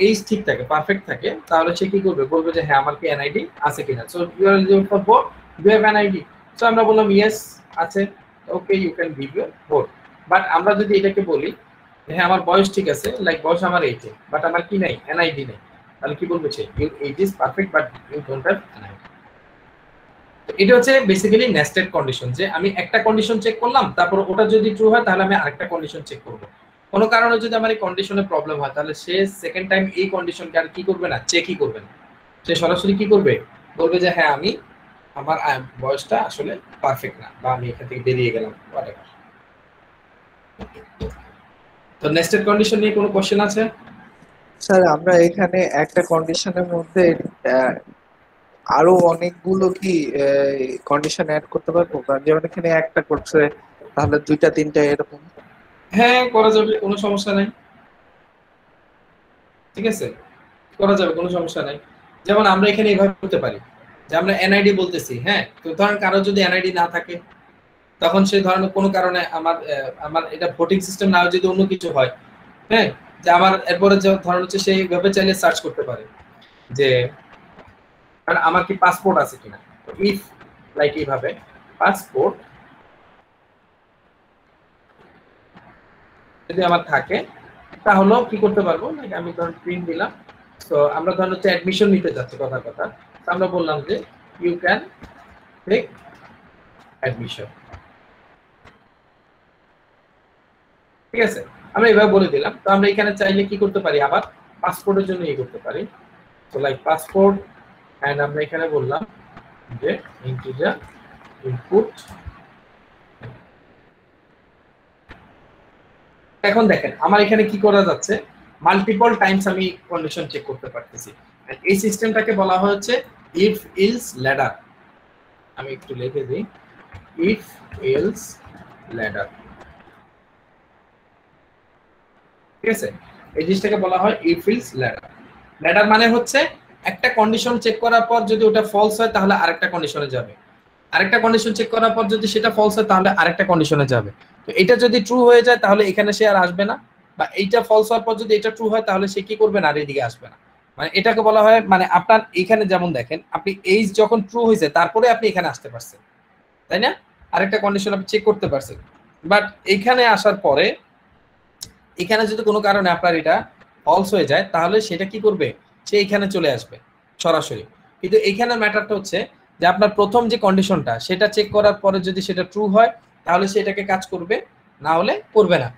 Speaker 1: এইজ ঠিক থাকে, পারফেক্ট থাকে, তাহলে সে কি করবে, বলবে যে হ্যাঁ আমার কি এনআইডি আছে কিনা। So you are eligible for both, do have NID. So আমরা বললাম ইয়েস আছে, okay you can give your both. But আমরা যদি এটাকে বলি হ্যাঁ আমার বয়স ঠিক আছে, লাইক বয়স আমার 18, বাট আমার কি নাই, এনআইডি নেই, তাহলে কি বলবে সে, your age is perfect but you don't have NID. এটা হচ্ছে বেসিক্যালি নেস্টেড কন্ডিশন, যে আমি একটা কন্ডিশন চেক করলাম, তারপর ওটা যদি ট্রু হয় তাহলে আমি আরেকটা কন্ডিশন চেক করব। কোনো কারণে যদি আমার এই কন্ডিশনে প্রবলেম হয়, তাহলে সে সেকেন্ড টাইম এই কন্ডিশনকে আর কি করবে না, চেকই করবে না, সে সরাসরি কি করবে, বলবে যে হ্যাঁ আমি আমার বয়সটা আসলে পারফেক্ট না, বা আমি এখান থেকে বেরিয়ে গেলাম, হোয়াটএভার। তো নেস্টেড কন্ডিশন নিয়ে কোনো কোশ্চেন আছে?
Speaker 11: স্যার আমরা এখানে একটা কন্ডিশনের মধ্যে আরো অনেকগুলো কি কন্ডিশন অ্যাড করতে পারবো, যেমন এখানে একটা করছে তাহলে দুইটা তিনটা এরকম?
Speaker 1: হ্যাঁ করা যাবে, কোনো সমস্যা নাই। ঠিক আছে, করা যাবে, কোনো সমস্যা নাই। যেমন আমরা এখানে এইভাবে করতে পারি যে আমরা এনআইডি বলতেছি, হ্যাঁ তো ধরেন কারো যদি এনআইডি না থাকে, তখন সে ধরেন কোনো কারণে আমার এটা ভোটিং সিস্টেম না, যদি অন্য কিছু হয়, হ্যাঁ যে আমার এরপরে যে ধরেন হচ্ছে সেই ভাবে চাইলে সার্চ করতে পারে যে কারণ আমার কি পাসপোর্ট আছে কিনা। ইফ লাইক এইভাবে পাসপোর্ট যদি আমার থাকে, তাহলে কি করতে পারবো, লাইক আমি ধরেন প্রিন্ট দিলাম। তো আমরা ধরেন হচ্ছে অ্যাডমিশন নিতে যাচ্ছি, কথা তো আমরা বললাম যে ইউ ক্যান টেক অ্যাডমিশন। ঠিক আছে, আমরা এভাবে বলে দিলাম। তো আমরা এখানে চাইলে কি করতে পারি, আবার পাসপোর্টের জন্য ইয়ে করতে পারি। তো লাইক পাসপোর্ট, এন্ড আমরা এখানে বললাম যে ইন্টিজার ইনপুট। এখন দেখেন আমার এখানে কি করা যাচ্ছে, মাল্টিপল টাইমস আমি কন্ডিশন চেক করতে পারতেছি। এই সিস্টেমটাকে বলা হচ্ছে ইফ ইলস ল্যাডার। আমি একটু লিখে দিই, ইফ ইলস ল্যাডার। ঠিক আছে, এই জিনিসটাকে বলা হয় ইফ ইলস ল্যাডার। ল্যাডার মানে হচ্ছে একটা কন্ডিশন চেক করার পর যদি ওটা ফলস হয় তাহলে আরেকটা কন্ডিশনে যাবে, আরেকটা কন্ডিশন চেক করার পর যদি সেটা ফলস হয় তাহলে আরেকটা কন্ডিশনে যাবে। তো এটা যদি ট্রু হয়ে যায় তাহলে এখানে সে আর আসবে না, বা এইটা ফলস হওয়ার পর যদি এটা ট্রু হয় তাহলে সে কি করবে না, আর এদিকে আসবে না। মানে এটাকে বলা হয়, মানে আপনার এখানে যেমন দেখেন আপনি এইজ যখন ট্রু হয়েছে তারপরে আপনি এখানে আসতে পারছেন, তাই না, আরেকটা কন্ডিশন আপনি চেক করতে পারছেন। বাট এখানে আসার পরে এখানে যদি কোনো কারণে আপনার এটা ফলস হয়ে যায় তাহলে সেটা কি করবে, সে এখানে চলে আসবে সরাসরি। কিন্তু এখানে ম্যাটারটা হচ্ছে যে আপনার প্রথম যে কন্ডিশনটা সেটা চেক করার পরে যদি সেটা ট্রু হয় তাহলে সে এটাকে কাজ করবে, না হলে করবে না।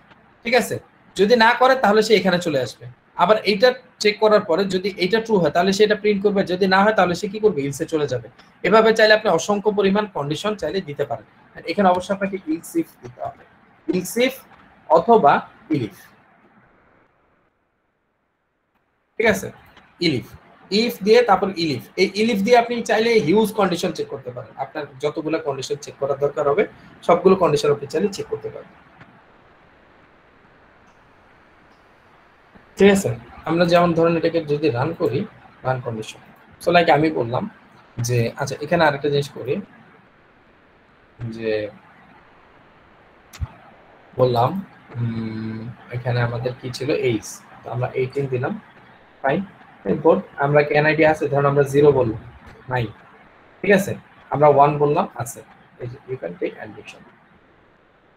Speaker 1: ঠিক আছে, যদি না করে তাহলে সে এখানে চলে আসবে। আবার এইটা চেক করার পরে যদি এইটা ট্রু হয় তাহলে সে এটা প্রিন্ট করবে, যদি না হয় তাহলে সে কি করবে, ইলসে চলে যাবে। এভাবে চাইলে আপনি অসংখ্য পরিমাণ কন্ডিশন চাইলে দিতে পারেন। এখানে অবশ্যই আপনাকে ইলস ইফ দিতে হবে, ইলস ইফ অথবা ইলিফ। ঠিক আছে, ইলিফ, ইফ দিয়ে তারপর ইলিফ। এই ইলিফ দিয়ে আপনি চাইলে হিউজ কন্ডিশন চেক করতে পারেন, আপনার যতগুলো কন্ডিশন চেক করার দরকার হবে সবগুলো কন্ডিশন আপনি চাইলে চেক করতে পারেন। ঠিক আছে, আমরা যেমন ধরেন এটাকে যদি রান করি, রান কন্ডিশন, সো লাইক আমি বললাম যে আচ্ছা এখানে আরেকটা জিনিস করি, যে বললাম এখানে আমাদের কি ছিল, এইজ, তো আমরা 18 দিলাম, ফাইন। এরপর আমরা কি এনআইডি আছে, ধরুন আমরা 0 বললাম, নাই। ঠিক আছে, আমরা 1 বললাম, আছে, এই যে ইউ ক্যান টেক অ্যাডমিশন।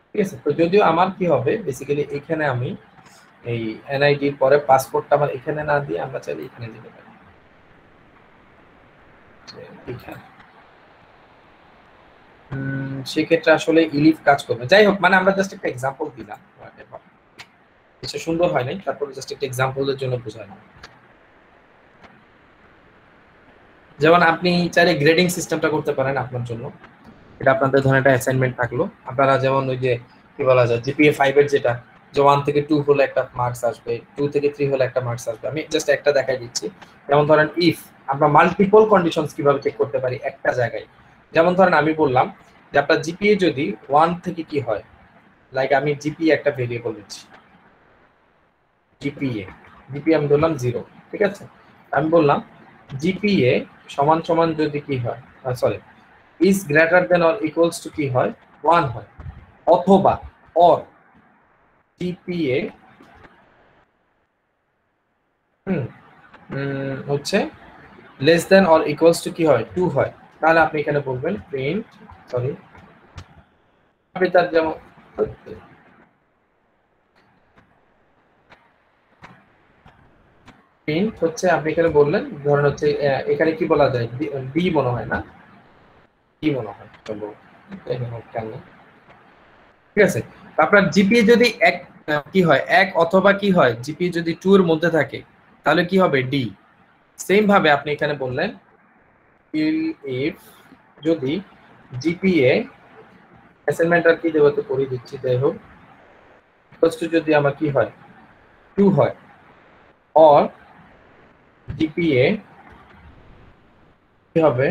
Speaker 1: ঠিক আছে, তো যদিও আমার কি হবে, বেসিক্যালি এখানে আমি এই এনআইডি পরে পাসপোর্টটা আমার এখানে না দিয়ে আমরা চাইলে এখানে দিতে পারি, এখানে সেক্ষেত্রে আসলে ইলিফ কাজ করবে। যাই হোক, মানে আমরা জাস্ট একটা এক্সাম্পল দিলাম, কিছু সুন্দর হয় নাই, তারপরে জাস্ট একটা এক্সাম্পলের জন্য বোঝালাম। যেমন আপনি চাইলে গ্রেডিং সিস্টেমটা করতে পারেন আপনার জন্য, এটা আপনাদের ধরেন একটা অ্যাসাইনমেন্ট থাকলো, আপনারা যেমন ওই যে কি বলা যায় জিপিএ 5 এর যেটা যে 1 থেকে 2 হলে একটা মার্কস আসবে, 2 থেকে 3 হলে একটা মার্কস আসবে, আমি জাস্ট একটা দেখাই দিচ্ছি। যেমন ধরেন ইফ আমরা মাল্টিপল কন্ডিশনস কিভাবে চেক করতে পারি একটা জায়গায়, যেমন ধরেন আমি বললাম যে আপনার জিপিএ যদি 1 থেকে কি হয়, লাইক আমি জিপিএ একটা ভেরিয়েবল দিচ্ছি, জিপিএ আমি ধরলাম 0, ঠিক আছে, আমি বললাম জিপিএ সমান সমান যদি কি হয়, sorry is greater than or equals to কি হয় 1 হয়, অথবা অর জিপিএ হচ্ছে less than or equals to কি হয় 2 হয়, তাহলে আপনি এখানে বলবেন প্রিন্ট, সরি আপনি তার যেমন প্রিন্ট হচ্ছে আপনি এখানে বললেন ধরেন হচ্ছে এখানে কি বলা যায় বি মনে হয় না, কি মনে হয় চলো ঠিক আছে। আপনার জিপিএ যদি এক কি হয় 1 অথবা কি হয় জিপিএ যদি 2 এর মধ্যে থাকে তাহলে কি হবে ডি। সেম ভাবে আপনি এখানে বললেন ইফ যদি জিপিএ অ্যাসাইনমেন্ট আর কি দেবো তো করে দিচ্ছি, যাই হোক যদি আমার কি হয় 2 হয়, অর জিপিএ কি হবে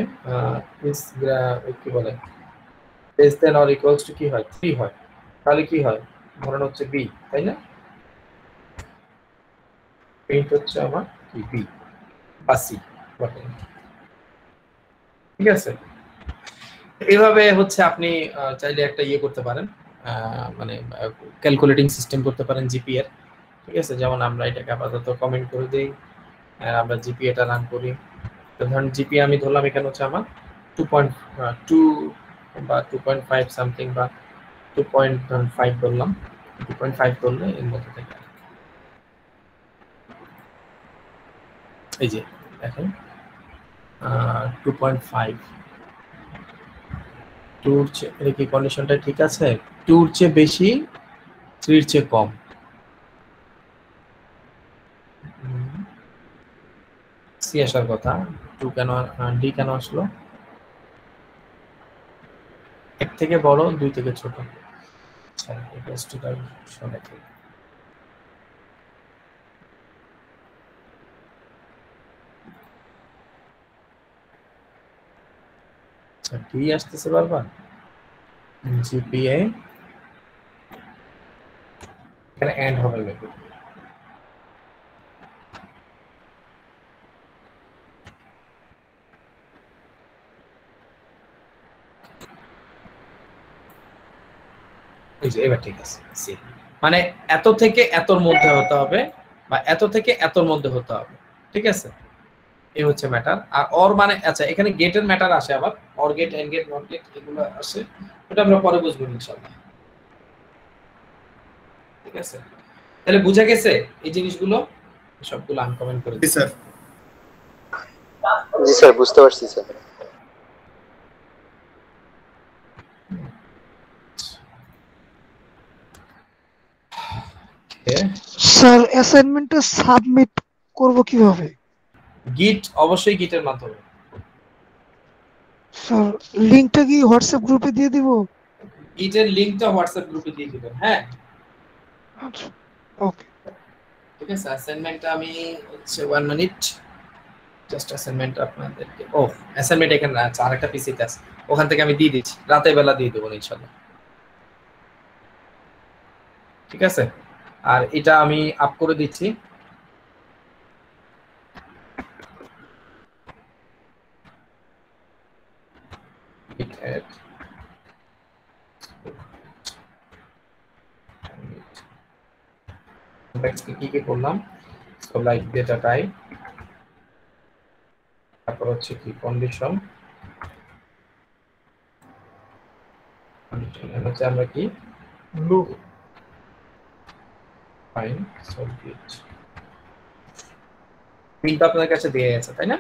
Speaker 1: কি বলে less than or equals to কি হয় 3 হয়, তাহলে কি হয় ধরেন হচ্ছে বি, তাই না, প্রিন্ট হচ্ছে আমার কি বি বা সি, ঠিক আছে। এইভাবে হচ্ছে আপনি চাইলে একটা ইয়ে করতে পারেন, মানে ক্যালকুলেটিং সিস্টেম করতে পারেন জিপিএ এর, ঠিক আছে। যেমন আমরা এটাকে আপাতত কমেন্ট করে দিই, আমরা জিপিএটা রান করি, ধরেন জিপিএ আমি ধরলাম এখানে হচ্ছে আমার 2.2 বা 2.5 সামথিং বা 2.5 ধরলাম, 2.5 ধরলে এর মধ্যে থেকে এই যে দেখেন 2.5 2 এর কি কন্ডিশনটা ঠিক আছে, 2 এর চেয়ে বেশি 3 এর চেয়ে কম, সি আসার কথা, 2 কেন ডি কেন আসলো, 1 থেকে বড় 2 থেকে ছোট, আচ্ছা ইকুয়ালস টু তার সমান, আচ্ছা ডি আসতেছে বারবার, জিপিএ এখানে এন্ড হবে মেবি, এবার ঠিক আছে, সি মানে এত থেকে এতর মধ্যে হতে হবে বা এত থেকে এতর মধ্যে হতে হবে, ঠিক আছে, এই হচ্ছে ম্যাটার। আর অর মানে আচ্ছা এখানে গেটের ম্যাটার আসে, আবার or gate and gate not gate এগুলো আসে, ওটা আমরা পরে বুঝবো ইনশাআল্লাহ, ঠিক আছে। তাহলে বুঝা গেছে এই জিনিসগুলো সবগুলো আনকমেন্ট করে দিই স্যার।
Speaker 6: জি স্যার বুঝতে পারছি স্যার।
Speaker 3: স্যার অ্যাসাইনমেন্টটা সাবমিট করব কিভাবে?
Speaker 1: গিট, অবশ্যই গিটের মাধ্যমে।
Speaker 3: স্যার লিংকটা কি হোয়াটসঅ্যাপ গ্রুপে দিয়ে দিব?
Speaker 1: গিটের লিংকটা হোয়াটসঅ্যাপ গ্রুপে দিয়ে দিবেন, হ্যাঁ
Speaker 3: আচ্ছা ওকে
Speaker 1: ঠিক আছে। অ্যাসাইনমেন্টটা আমি হচ্ছে 1 মিনিট জাস্ট অ্যাসাইনমেন্ট আপনাদেরকে, ও অ্যাসাইনমেন্ট এখানে আছে আরেকটা পিসিতে আছে, ওখান থেকে আমি দিয়ে দিচ্ছি, রাতের বেলা দিয়ে দেবো ইনশাআল্লাহ, ঠিক আছে। আর এটা আমি আপ করে দিচ্ছি, কি কি করলাম, সো লাইক ডেটা টাইপ, তারপর হচ্ছে কি কন্ডিশন, হচ্ছে আমরা কি লুপ ফাইন সলভিট, প্রিন্ট আপনাদের কাছে দিয়ে আছে তাই না,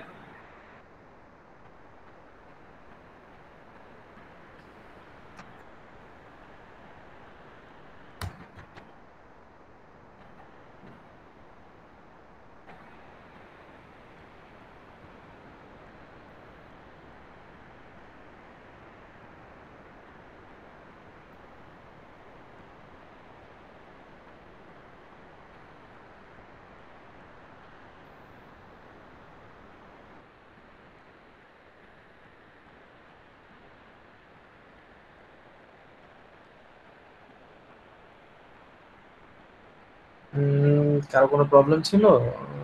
Speaker 1: কারো কোনো প্রবলেম ছিল?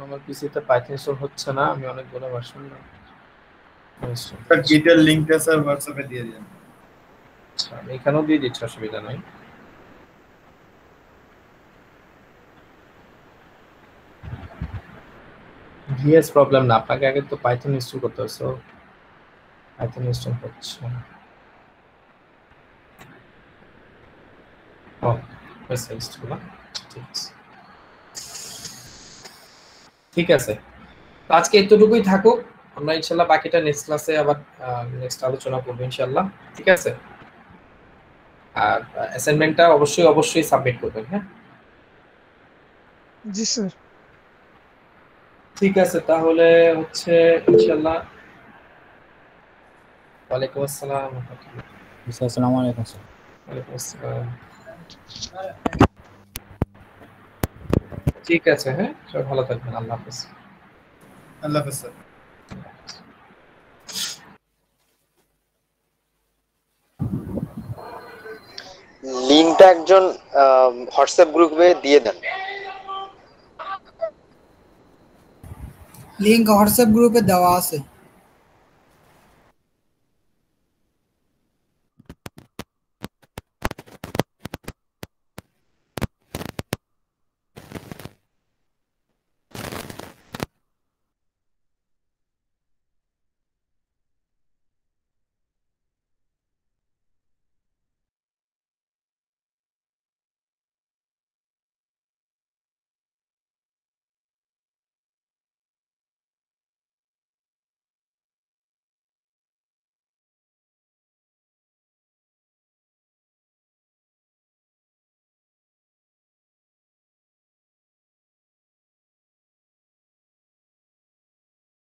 Speaker 1: আমার পিসিতে পাইথন ইনস্টল হচ্ছে না, আমি অনেকগুলো ভার্সন
Speaker 9: স্যার গিটের লিংকটা স্যার হোয়াটসঅ্যাপে দিয়ে দিন।
Speaker 1: আচ্ছা, আমি এখানেও দিয়ে দিচ্ছি, অসুবিধা নাই। ভিএস প্রবলেম না, আপনাকে আগে তো পাইথন ইনস্টল করতে হবে। সো পাইথন ইনস্টল হচ্ছে না। ও হয়েছে ইনস্টল না, ঠিক আছে। ঠিক আছে, তো আজকে এতটুকুই থাকুক। আমরা ইনশাল্লাহ বাকিটা নেক্সট ক্লাসে আবার নেক্সট আলোচনা করবো ইনশাল্লাহ, ঠিক আছে। আর অ্যাসাইনমেন্টটা অবশ্যই সাবমিট করবেন, হ্যাঁ?
Speaker 3: জি স্যার।
Speaker 1: ঠিক আছে, তাহলে হচ্ছে ইনশাল্লাহ। ওয়ালাইকুম আসসালাম।
Speaker 5: আসসালামু আলাইকুম স্যার।
Speaker 1: ওয়ালাইকুম আসসালাম। ঠিক আছে, হ্যাঁ, সবাই ভালো থাকবেন। আল্লাহ হাফেজ।
Speaker 9: আল্লাহ হাফেজ স্যার।
Speaker 6: লিংকটা একজন হোয়াটসঅ্যাপ গ্রুপে দিয়ে দেন।
Speaker 12: লিংক হোয়াটসঅ্যাপ গ্রুপে দেওয়া আছে।